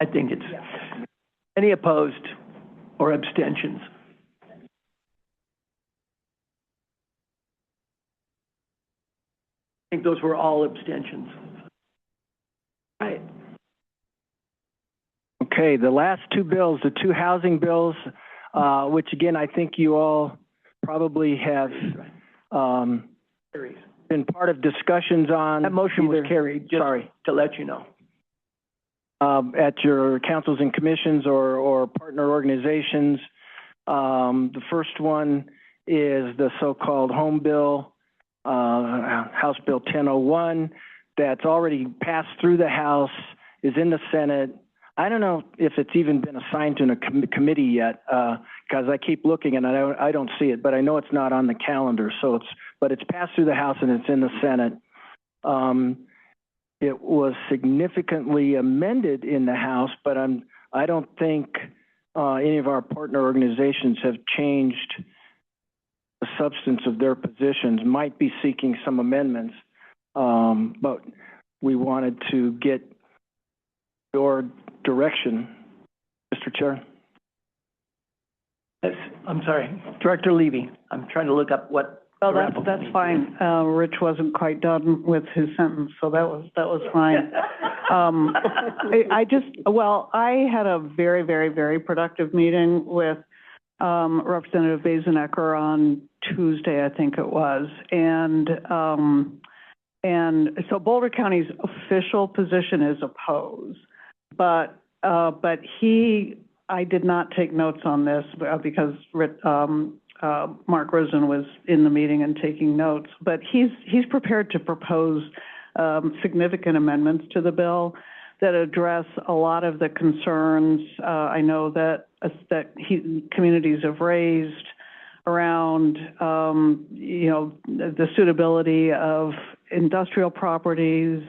I think it's, any opposed or abstentions? I think those were all abstentions. Right. Okay, the last two bills, the two housing bills, which again, I think you all probably have been part of discussions on. That motion was carried, just to let you know. At your councils and commissions or partner organizations. The first one is the so-called home bill, House Bill 1001, that's already passed through the House, is in the Senate. I don't know if it's even been assigned to a committee yet, because I keep looking and I don't see it, but I know it's not on the calendar. So but it's passed through the House and it's in the Senate. It was significantly amended in the House, but I don't think any of our partner organizations have changed the substance of their positions, might be seeking some amendments, but we wanted to get your direction, Mr. Chair. Yes, I'm sorry, Director Levy. I'm trying to look up what. Oh, that's fine. Rich wasn't quite done with his sentence, so that was fine. I had a very, very, very productive meeting with Representative Bazenecker on Tuesday, I think it was, and so Boulder County's official position is opposed, but I did not take notes on this because Mark Rosen was in the meeting and taking notes, but he's prepared to propose significant amendments to the bill that address a lot of the concerns I know that communities have raised around the suitability of industrial properties,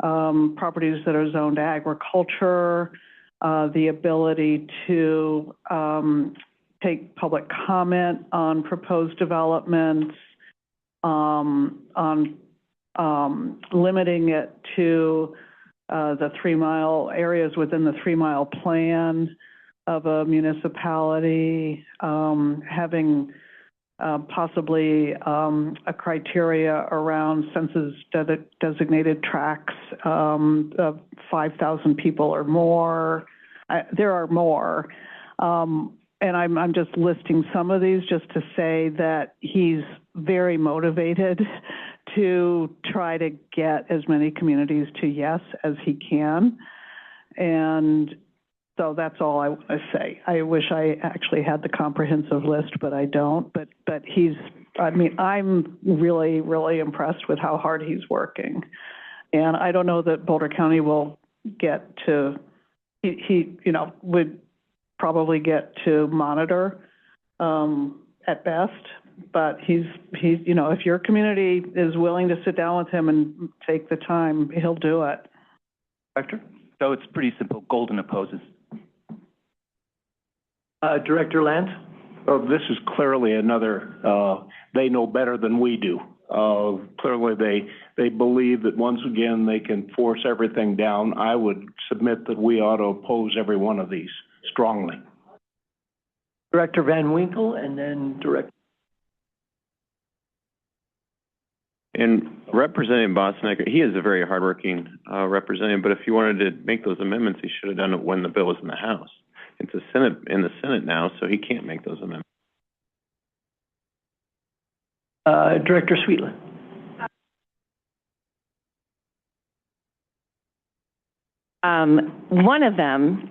properties that are zoned agriculture, the ability to take public comment on proposed developments, on limiting it to the 3-mile areas within the 3-mile plan of a municipality, having possibly a criteria around census designated tracts of 5,000 people or more. There are more. And I'm just listing some of these just to say that he's very motivated to try to get as many communities to yes as he can. And so that's all I want to say. I wish I actually had the comprehensive list, but I don't. But I'm really, really impressed with how hard he's working. And I don't know that Boulder County will get to, he would probably get to monitor at best, but he's if your community is willing to sit down with him and take the time, he'll do it. Director? So it's pretty simple. Golden opposes. Director Lance? This is clearly another, they know better than we do. Clearly they believe that once again they can force everything down. I would submit that we ought to oppose every one of these strongly. Director Van Winkle and then Director. And Representative Bosniak, he is a very hardworking representative, but if he wanted to make those amendments, he should have done it when the bill was in the House. It's in the Senate now, so he can't make those amendments. Director Sweetland. One of them,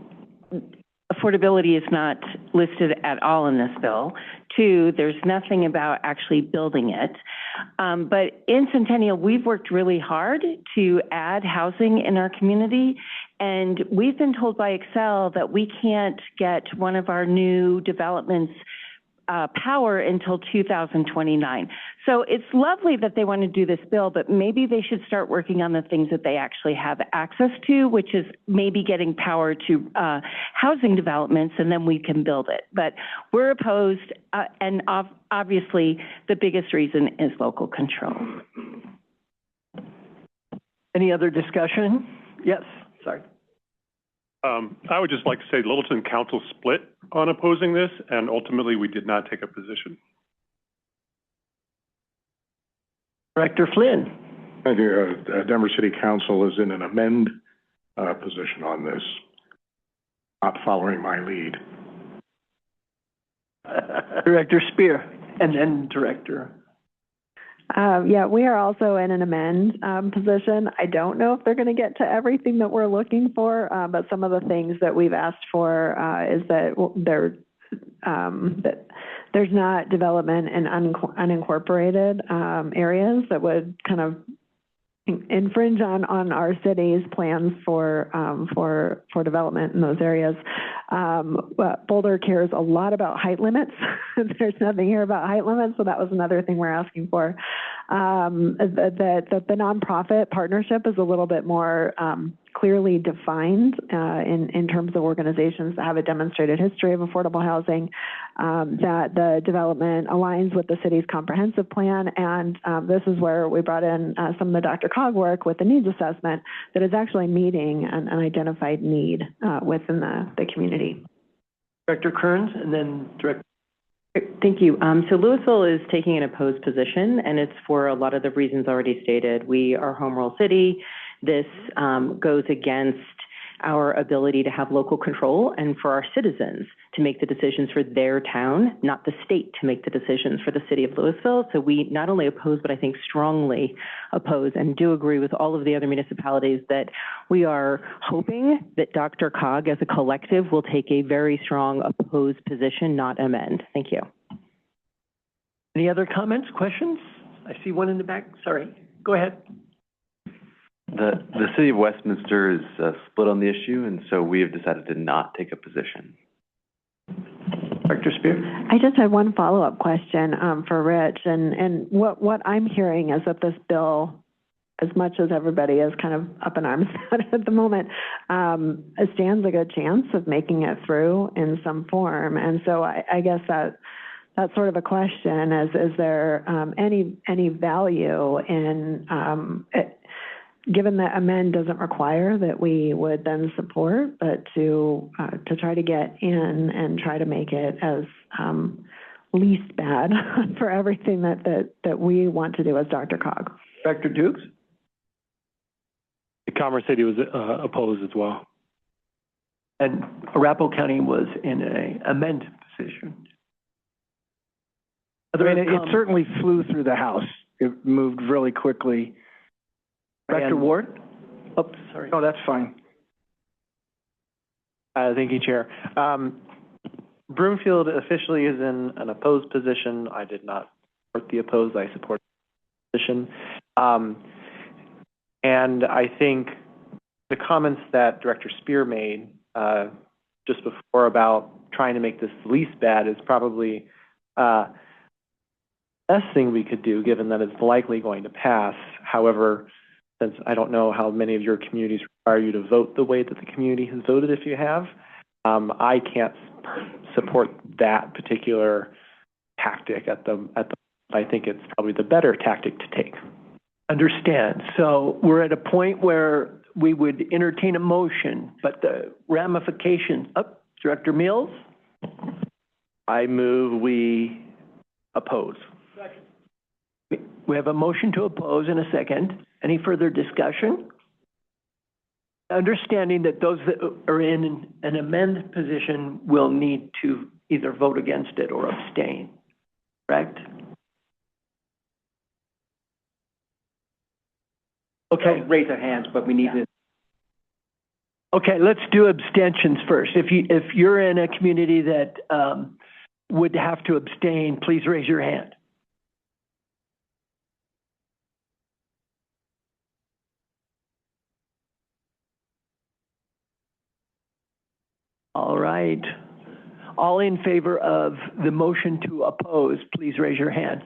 affordability is not listed at all in this bill. Two, there's nothing about actually building it. But in Centennial, we've worked really hard to add housing in our community, and we've been told by Excel that we can't get one of our new developments power until 2029. So it's lovely that they want to do this bill, but maybe they should start working on the things that they actually have access to, which is maybe getting power to housing developments, and then we can build it. But we're opposed, and obviously the biggest reason is local control. Any other discussion? Yes, sorry. I would just like to say Littleton Council split on opposing this, and ultimately we did not take a position. Director Flynn. Thank you. Denver City Council is in an amend position on this, not following my lead. Director Spear, and then Director. Yeah, we are also in an amend position. I don't know if they're going to get to everything that we're looking for, but some of the things that we've asked for is that that there's not development in unincorporated areas that would kind of infringe on our city's plans for development in those areas. Boulder cares a lot about height limits. There's nothing here about height limits, so that was another thing we're asking for. The nonprofit partnership is a little bit more clearly defined in terms of organizations that have a demonstrated history of affordable housing, that the development aligns with the city's comprehensive plan, and this is where we brought in some of the DRCOG work with the needs assessment that is actually meeting an identified need within the community. Director Kearns, and then Director. Thank you. So Louisville is taking an opposed position, and it's for a lot of the reasons already stated. We are home rule city. This goes against our ability to have local control and for our citizens to make the decisions for their town, not the state to make the decisions for the city of Louisville. So we not only oppose, but I think strongly oppose, and do agree with all of the other municipalities that we are hoping that DRCOG as a collective will take a very strong opposed position, not amend. Thank you. Any other comments, questions? I see one in the back. Sorry, go ahead. The city of Westminster is split on the issue, and so we have decided to not take a position. Dr. Spear? I just had one follow-up question for Rich, and what I'm hearing is that this bill, as much as everybody is kind of up in arms about it at the moment, it stands a good chance of making it through in some form. And so I guess that's sort of a question: is there any value in given that amend doesn't require that we would then support, but to try to get in and try to make it as least bad for everything that we want to do as DRCOG. Dr. Dukes? Commerce City was opposed as well. And Arapahoe County was in an amend position. I mean, it certainly flew through the House. It moved really quickly. Director Ward? Oh, sorry. No, that's fine. Thank you, Chair. Broomfield officially is in an opposed position. I did not support the opposed. I support the position. And I think the comments that Director Spear made just before about trying to make this least bad is probably the best thing we could do, given that it's likely going to pass. However, since I don't know how many of your communities require you to vote the way that the community has voted if you have, I can't support that particular tactic at the I think it's probably the better tactic to take. Understand. So we're at a point where we would entertain a motion, but the ramifications, Director Mills? I move we oppose. We have a motion to oppose and a second. Any further discussion? Understanding that those that are in an amend position will need to either vote against it or abstain, correct? Okay. Raise their hands, but we need to. Okay, let's do abstentions first. If you're in a community that would have to abstain, please raise your hand. All right. All in favor of the motion to oppose, please raise your hand.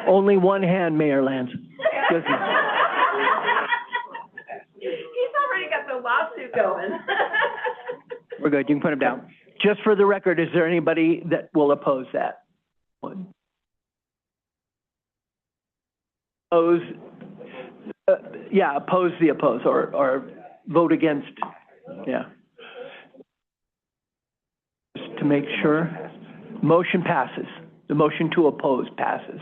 Only one hand, Mayor Lance. He's already got the lawsuit going. We're good. You can put them down. Just for the record, is there anybody that will oppose that one? Oppose, oppose the oppose or vote against, yeah. Just to make sure. Motion passes. The motion to oppose passes.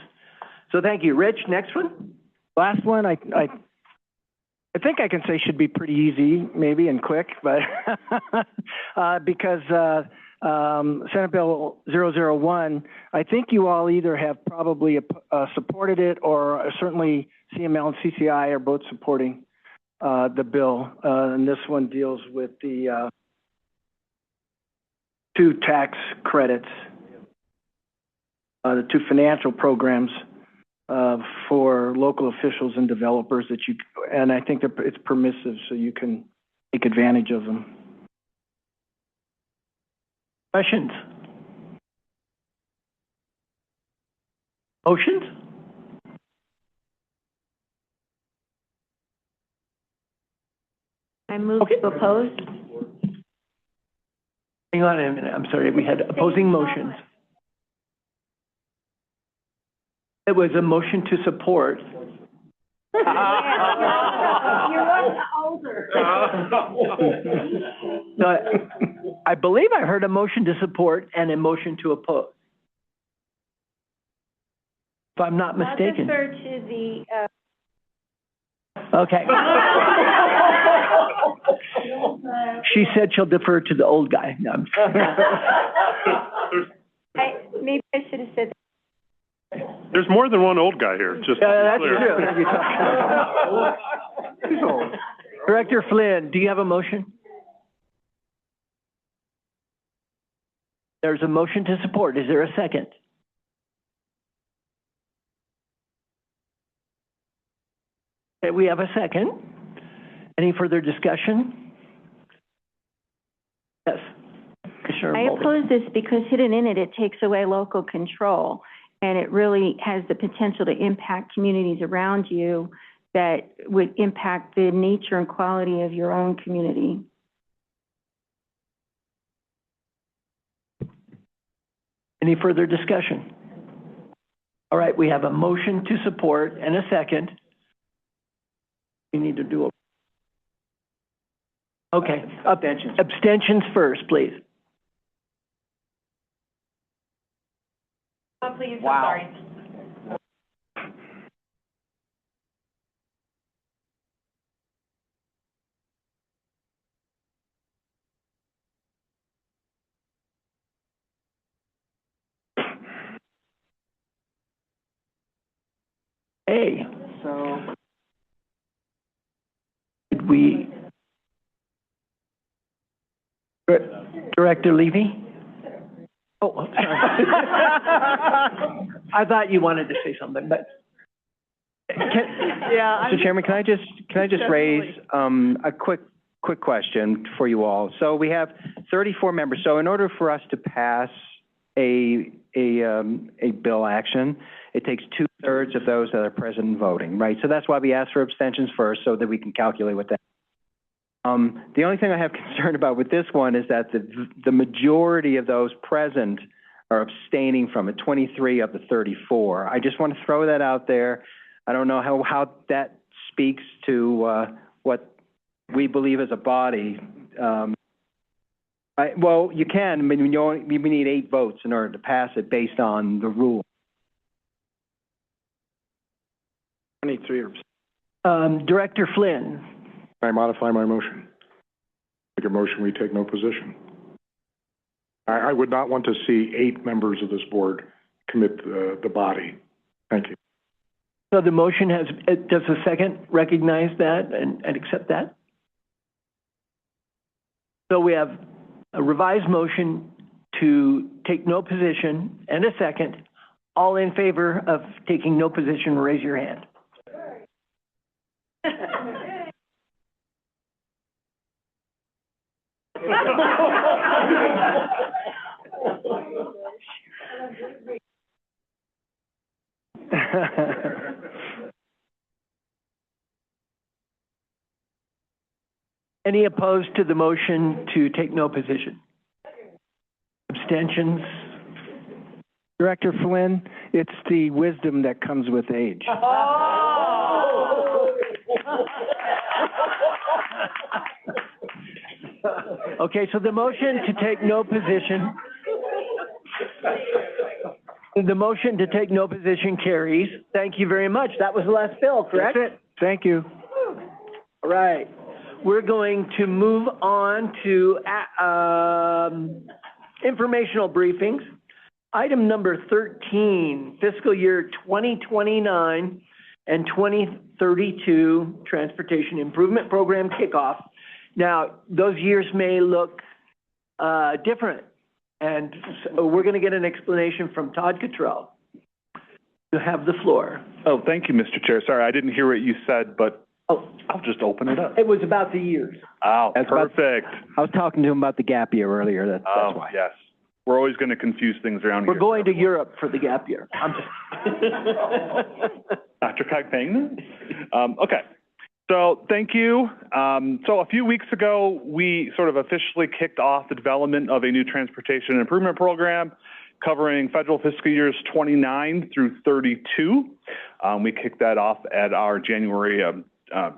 So thank you. Rich, next one? Last one, I think I can say should be pretty easy, maybe, and quick, but because Senate Bill 001, I think you all either have probably supported it, or certainly CML and CCI are both supporting the bill. And this one deals with the 2 tax credits, the 2 financial programs for local officials and developers and I think that it's permissive, so you can take advantage of them. Questions? Motions? I move to oppose. Hang on a minute. I'm sorry. We had opposing motions. It was a motion to support. You're older. No, I believe I heard a motion to support and a motion to oppose. If I'm not mistaken. I'll defer to the, Okay. She said she'll defer to the old guy. No, maybe I should have said. There's more than one old guy here, just to be that's clear. true. Director Flynn, do you have a motion? There's a motion to support. Is there a second? Okay, we have a second. Any further discussion? Yes. I oppose this because hidden in it, it takes away local control, and it really has the potential to impact communities around you that would impact the nature and quality of your own community. Any further discussion? All right, we have a motion to support and a second. We need to do a... Okay, abstentions. Abstentions first, please. Oh, please, wow. I'm sorry. Hey. So did we... Director Levy? Oh, sorry. I thought you wanted to say something, but... Mr. Chairman, can I just raise a quick question for you all? So we have 34 members. So in order for us to pass a bill action, it takes 2/3 of those that are present and voting, right? So that's why we ask for abstentions first, so that we can calculate what that. The only thing I have concern about with this one is that the majority of those present are abstaining from it, 23 of the 34. I just want to throw that out there. I don't know how that speaks to what we believe as a body, well, you can, I mean, we need 8 votes in order to pass it based on the rule. 23 or... Director Flynn. I modify my motion. Make a motion, we take no position. I would not want to see 8 members of this board commit the body. Thank you. So the motion has, does the second recognize that and accept that? So we have a revised motion to take no position and a second. All in favor of taking no position, raise your hand. Any opposed to the motion to take no position? Abstentions? Director Flynn, it's the wisdom that comes with age. Okay, so the motion to take no position, the motion to take no position carries. Thank you very much. That was the last bill, correct? That's it. Thank you. All right. We're going to move on to informational briefings. Item number 13, fiscal year 2029 and 2032 Transportation Improvement Program kickoff. Now, those years may look different, and so we're going to get an explanation from Todd Cottrell. You have the floor. Oh, thank you, Mr. Chair. Sorry, I didn't hear what you said, but I'll just open it up. It was about the years. Oh, perfect. I was talking to him about the gap year earlier, that's why. Yes. We're always going to confuse things around here. We're going to Europe for the gap year. I'm just... DRCOG paying that? Okay. So thank you. So a few weeks ago, we sort of officially kicked off the development of a new transportation improvement program covering federal fiscal years 29 through 32. We kicked that off at our January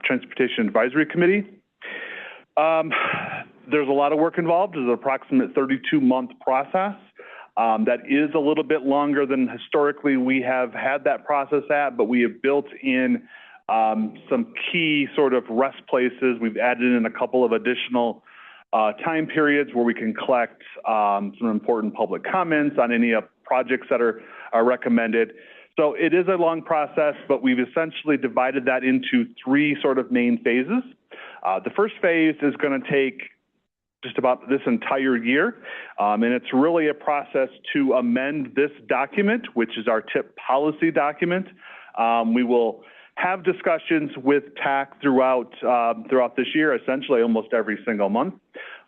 Transportation Advisory Committee. There's a lot of work involved. It's an approximate 32-month process. That is a little bit longer than historically we have had that process at, but we have built in some key sort of rest places. We've added in a couple of additional time periods where we can collect some important public comments on any projects that are recommended. So it is a long process, but we've essentially divided that into 3 sort of main phases. The first phase is going to take just about this entire year, and it's really a process to amend this document, which is our TIP policy document. We will have discussions with TAC throughout this year, essentially almost every single month.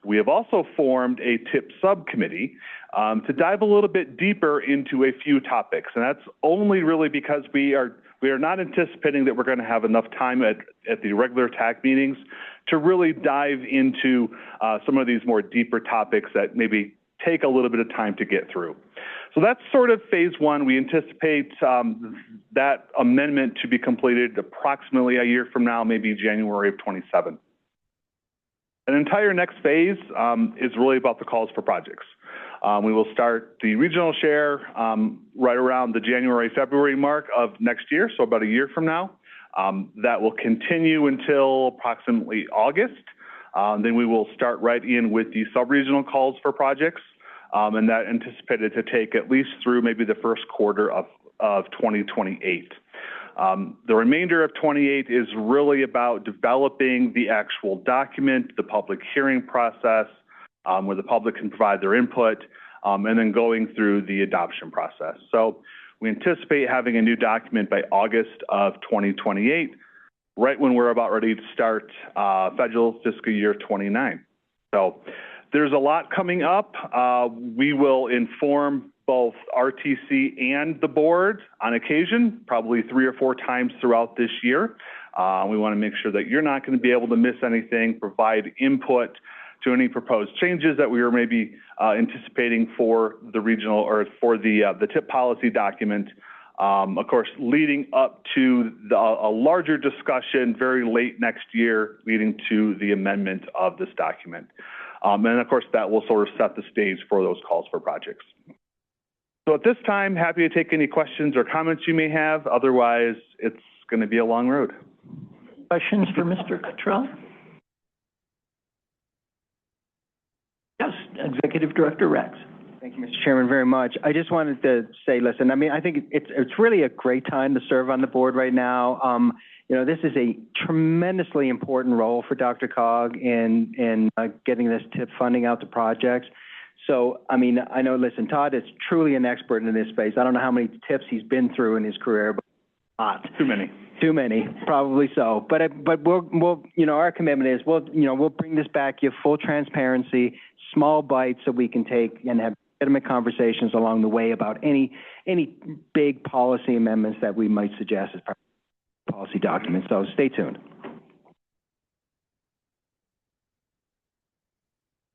We have also formed a TIP subcommittee to dive a little bit deeper into a few topics, and that's only really because we are not anticipating that we're going to have enough time at the regular TAC meetings to really dive into some of these more deeper topics that maybe take a little bit of time to get through. So that's sort of phase 1. We anticipate that amendment to be completed approximately a year from now, maybe January of 27. An entire next phase is really about the calls for projects. We will start the regional share right around the January, February mark of next year, so about a year from now. That will continue until approximately August. Then we will start right in with the sub-regional calls for projects, and that anticipated to take at least through maybe the first quarter of 2028. The remainder of 28 is really about developing the actual document, the public hearing process, where the public can provide their input, and then going through the adoption process. So we anticipate having a new document by August of 2028, right when we're about ready to start federal fiscal year 29. So there's a lot coming up. We will inform both RTC and the board on occasion, probably 3 or 4 times throughout this year. We want to make sure that you're not going to be able to miss anything, provide input to any proposed changes that we are maybe anticipating for the regional or for the TIP policy document, Of course, leading up to a larger discussion very late next year, leading to the amendment of this document. And of course, that will sort of set the stage for those calls for projects. So at this time, happy to take any questions or comments you may have. Otherwise, it's going to be a long road. Questions for Mr. Cottrell? Yes, Executive Director Rex. Thank you, Mr. Chairman, very much. I just wanted to say, listen, I mean, I think it's really a great time to serve on the board right now. You know, this is a tremendously important role for DRCOG in getting this TIP funding out to projects. So, I mean, I know, listen, Todd is truly an expert in this space. I don't know how many TIPs he's been through in his career, but not. Too many. Too many, probably so. But we'll, you know, our commitment is we'll bring this back, give full transparency, small bites so we can take and have legitimate conversations along the way about any big policy amendments that we might suggest as part of the policy document. So stay tuned.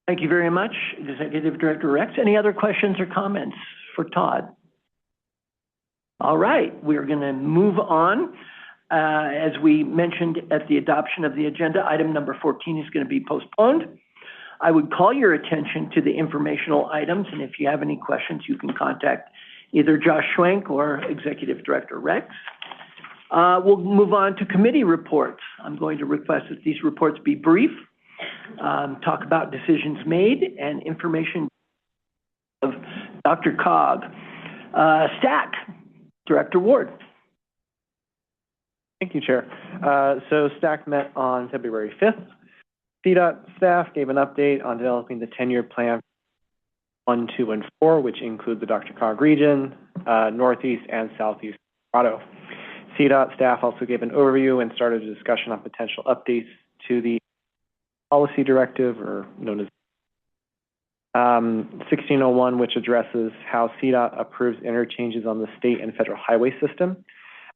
Thank you very much, Executive Director Rex. Any other questions or comments for Todd? All right, we're going to move on. As we mentioned at the adoption of the agenda, item number 14 is going to be postponed. I would call your attention to the informational items, and if you have any questions, you can contact either Josh Schwenk or Executive Director Rex. We'll move on to committee reports. I'm going to request that these reports be brief, talk about decisions made, and information of DRCOG. STAC, Director Ward. Thank you, Chair. So STAC met on February 5th. CDOT staff gave an update on developing the 10-year plan 1, 2, and 4, which include the DRCOG region, Northeast and Southeast Colorado. CDOT staff also gave an overview and started a discussion on potential updates to the policy directive, or known as 1601, which addresses how CDOT approves interchanges on the state and federal highway system.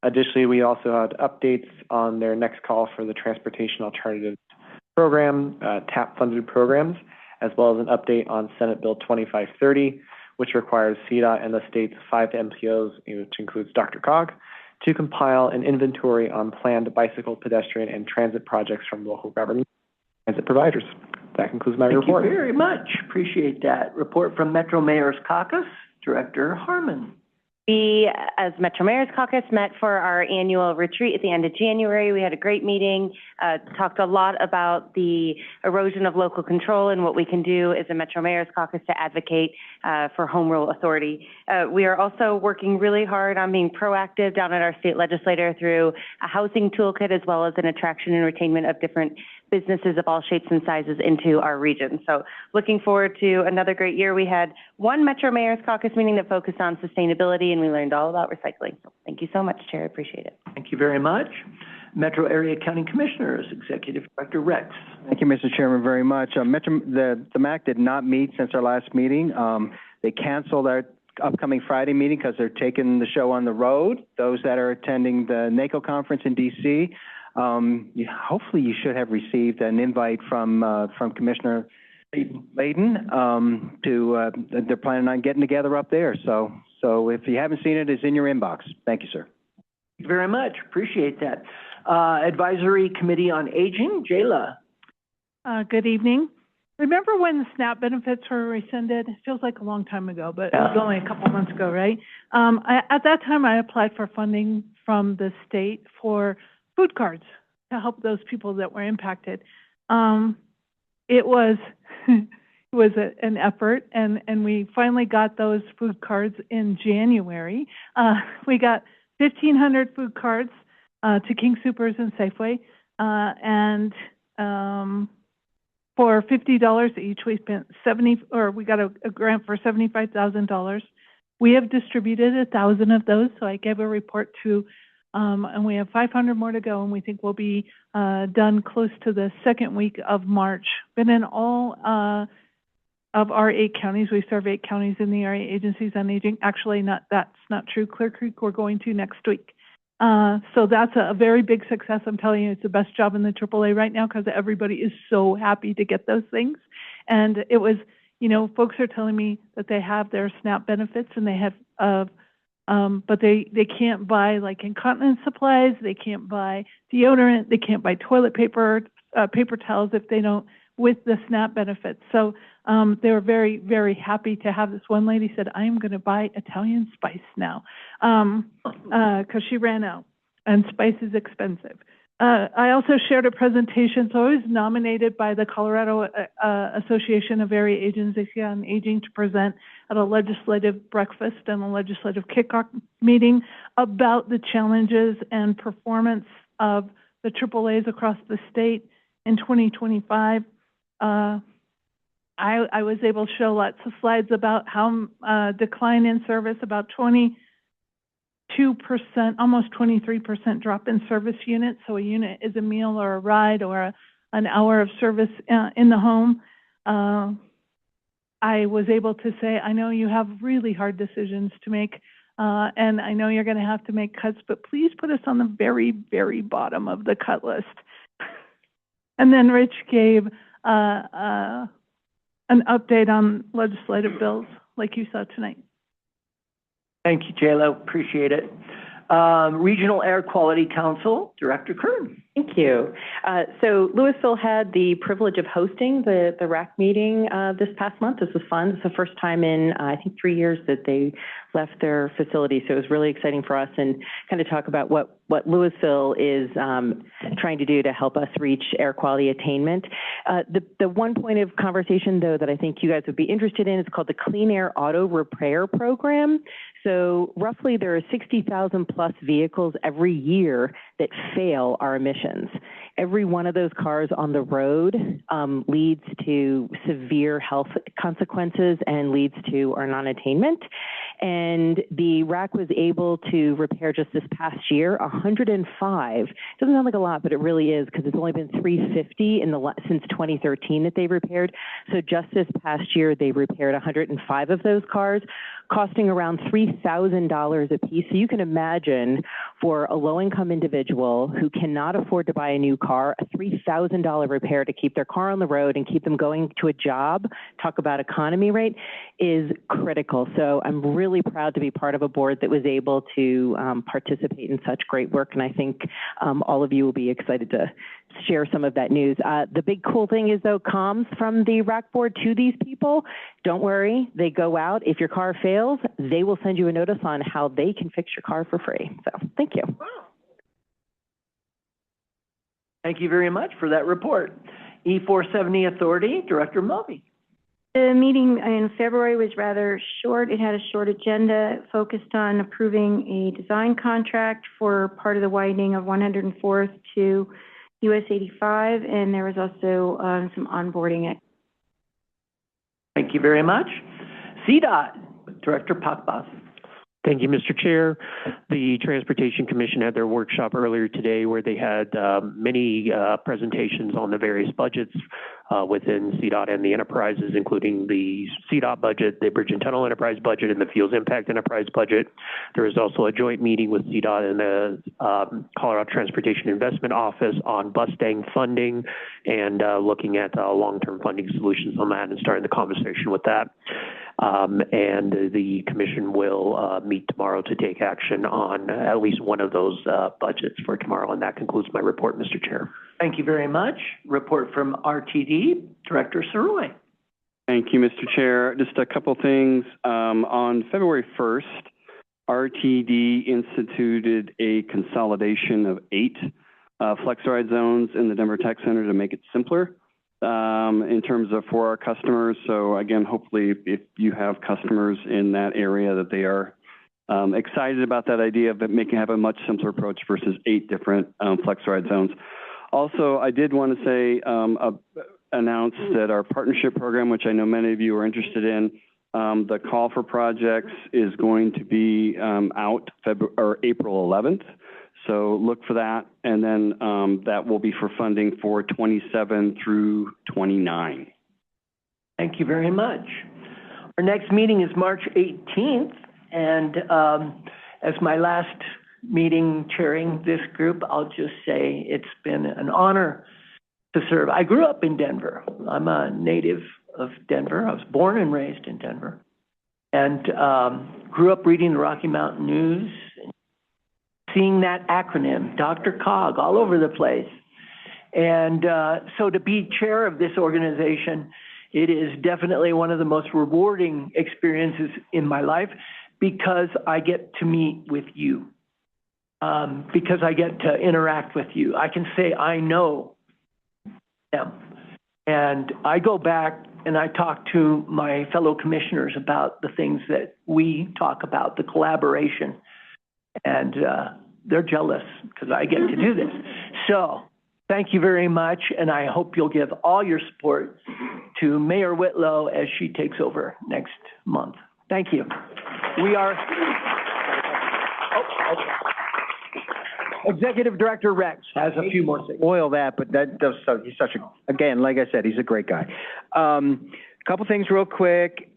Additionally, we also had updates on their next call for the Transportation Alternatives Program, TAP-funded programs, as well as an update on Senate Bill 2530, which requires CDOT and the state's 5 MPOs, which includes DRCOG, to compile an inventory on planned bicycle, pedestrian, and transit projects from local government transit providers. That concludes my report. Thank you very much. Appreciate that. Report from Metro Mayor's Caucus, Director Harmon. We, as Metro Mayor's Caucus, met for our annual retreat at the end of January. We had a great meeting, talked a lot about the erosion of local control and what we can do as a Metro Mayor's Caucus to advocate for home rule authority. We are also working really hard on being proactive down at our state legislature through a housing toolkit, as well as an attraction and retainment of different businesses of all shapes and sizes into our region. So looking forward to another great year. We had one Metro Mayor's Caucus meeting that focused on sustainability, and we learned all about recycling. So thank you so much, Chair. I appreciate it. Thank you very much. Metro Area County Commissioners, Executive Director Rex. Thank you, Mr. Chairman, very much. The MAC did not meet since our last meeting. They canceled our upcoming Friday meeting because they're taking the show on the road. Those that are attending the NACO conference in D.C., hopefully you should have received an invite from Commissioner Layden to they're planning on getting together up there. So if you haven't seen it, it's in your inbox. Thank you, sir. Thank you very much. Appreciate that. Advisory Committee on Aging, Jayla. Good evening. Remember when the SNAP benefits were rescinded? It feels like a long time ago, but it was only a couple months ago, right? At that time, I applied for funding from the state for food cards to help those people that were impacted. It was an effort, and we finally got those food cards in January. We got 1,500 food cards to King Soopers and Safeway, and for $50 each, we spent we got a grant for $75,000. We have distributed 1,000 of those, so I gave a report to and we have 500 more to go, and we think we'll be done close to the second week of March. But in all of our 8 counties, we serve 8 counties in the area agencies on aging. Actually, that's not true. Clear Creek we're going to next week. So that's a very big success. I'm telling you, it's the best job in the AAA right now because everybody is so happy to get those things. And it was, folks are telling me that they have their SNAP benefits and they have but they can't buy like incontinence supplies, they can't buy deodorant, they can't buy toilet paper, paper towels if they don't, with the SNAP benefits. So they were very, very happy to have this. One lady said, I am going to buy Italian spice now, because she ran out, and spice is expensive. I also shared a presentation, so I was nominated by the Colorado Association of Area Agency on Aging to present at a legislative breakfast and a legislative kickoff meeting about the challenges and performance of the AAAs across the state in 2025. I was able to show lots of slides about how decline in service, about 22%, almost 23% drop in service units. So a unit is a meal or a ride or an hour of service in the home. I was able to say, I know you have really hard decisions to make, and I know you're going to have to make cuts, but please put us on the very, very bottom of the cut list. And then Rich gave an update on legislative bills like you saw tonight. Thank you, JLo. Appreciate it. Regional Air Quality Council, Director Kern. Thank you. So Louisville had the privilege of hosting the RAC meeting this past month. This was fun. It's the first time in, I think, 3 years that they left their facility. So it was really exciting for us, and kind of talk about what Louisville is trying to do to help us reach air quality attainment. The one point of conversation, though, that I think you guys would be interested in is called the Clean Air Auto Repair Program. So roughly there are 60,000 plus vehicles every year that fail our emissions. Every one of those cars on the road leads to severe health consequences and leads to our non-attainment. And the RAC was able to repair just this past year 105. Doesn't sound like a lot, but it really is, because it's only been 350 since 2013 that they repaired. So just this past year, they repaired 105 of those cars, costing around $3,000 a piece. So you can imagine, for a low-income individual who cannot afford to buy a new car, a $3,000 repair to keep their car on the road and keep them going to a job, talk about economy rate, is critical. So I'm really proud to be part of a board that was able to participate in such great work, and I think all of you will be excited to share some of that news. The big cool thing is, though, comms from the RAC board to these people. Don't worry, they go out. If your car fails, they will send you a notice on how they can fix your car for free. So thank you. Thank you very much for that report. E470 Authority, Director Mulvey. The meeting in February was rather short. It had a short agenda, focused on approving a design contract for part of the widening of 104th to US 85, and there was also some onboarding. Thank you very much. CDOT, Director Pakbas. Thank you, Mr. Chair. The Transportation Commission had their workshop earlier today where they had many presentations on the various budgets within CDOT and the enterprises, including the CDOT budget, the Bridge and Tunnel Enterprise budget, and the Fuels Impact Enterprise budget. There was also a joint meeting with CDOT and the Colorado Transportation Investment Office on Mustang funding and looking at long-term funding solutions on that and starting the conversation with that. And the commission will meet tomorrow to take action on at least one of those budgets for tomorrow. And that concludes my report, Mr. Chair. Thank you very much. Report from RTD, Director Saroy. Thank you, Mr. Chair. Just a couple things. On February 1st, RTD instituted a consolidation of 8 flex ride zones in the Denver Tech Center to make it simpler in terms of for our customers. So again, hopefully if you have customers in that area, that they are excited about that idea of have a much simpler approach versus 8 different flex ride zones. Also, I did want to say, announce that our partnership program, which I know many of you are interested in, the call for projects is going to be out April 11th. So look for that, and then that will be for funding for 27 through 29. Thank you very much. Our next meeting is March 18th, and as my last meeting chairing this group, I'll just say it's been an honor to serve. I grew up in Denver. I'm a native of Denver. I was born and raised in Denver. and grew up reading the Rocky Mountain News, seeing that acronym, DRCOG, all over the place. And so to be chair of this organization, it is definitely one of the most rewarding experiences in my life because I get to meet with you, because I get to interact with you. I can say I know them. And I go back and I talk to my fellow commissioners about the things that we talk about, the collaboration. And they're jealous because I get to do this. So thank you very much, and I hope you'll give all your support to Mayor Whitlow as she takes over next month. Thank you. We are... Executive Director Rex has a few more things. Oil that, but that does, so he's such a, again, like I said, he's a great guy. Couple things real quick.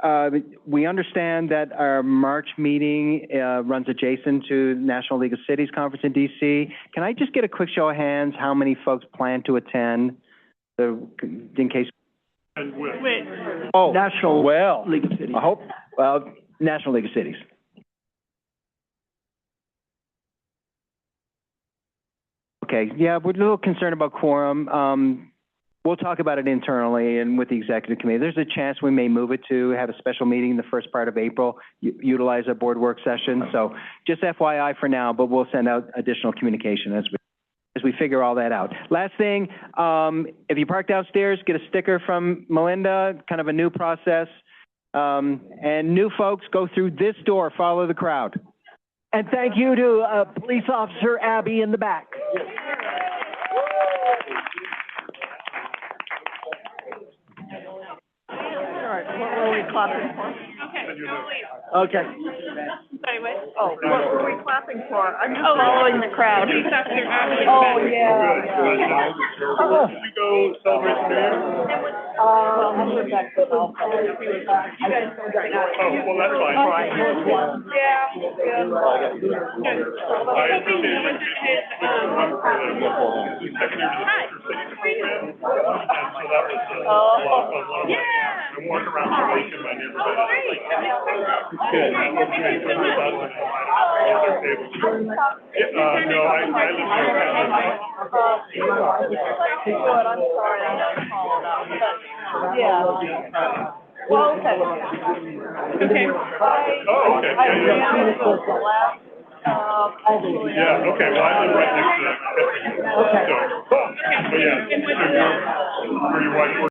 We understand that our March meeting runs adjacent to National League of Cities Conference in DC. Can I just get a quick show of hands, how many folks plan to attend, in case? Oh, National League of Cities. I hope, National League of Cities. Okay, yeah, we're a little concerned about quorum. We'll talk about it internally and with the executive committee. There's a chance we may move it to have a special meeting in the first part of April, utilize our board work session. So just FYI for now, but we'll send out additional communication as we figure all that out. Last thing, if you park downstairs, get a sticker from Melinda, kind of a new process. And new folks, go through this door, follow the crowd. And thank you to Police Officer Abby in the back. What were we clapping for? Okay. Sorry, what? Oh, what were we clapping for? I'm just following the crowd. Oh, yeah. Did you go celebrate the mayor? You guys go right now. Oh, well, that's fine. Yeah. I walked around the lake in my neighborhood. Good. No, I live here. Good, I'm sorry, I got called out, but, yeah. Well, okay. Okay. Oh, okay. Yeah, okay, well, I live right next to that. Okay. So, but yeah, so where your wife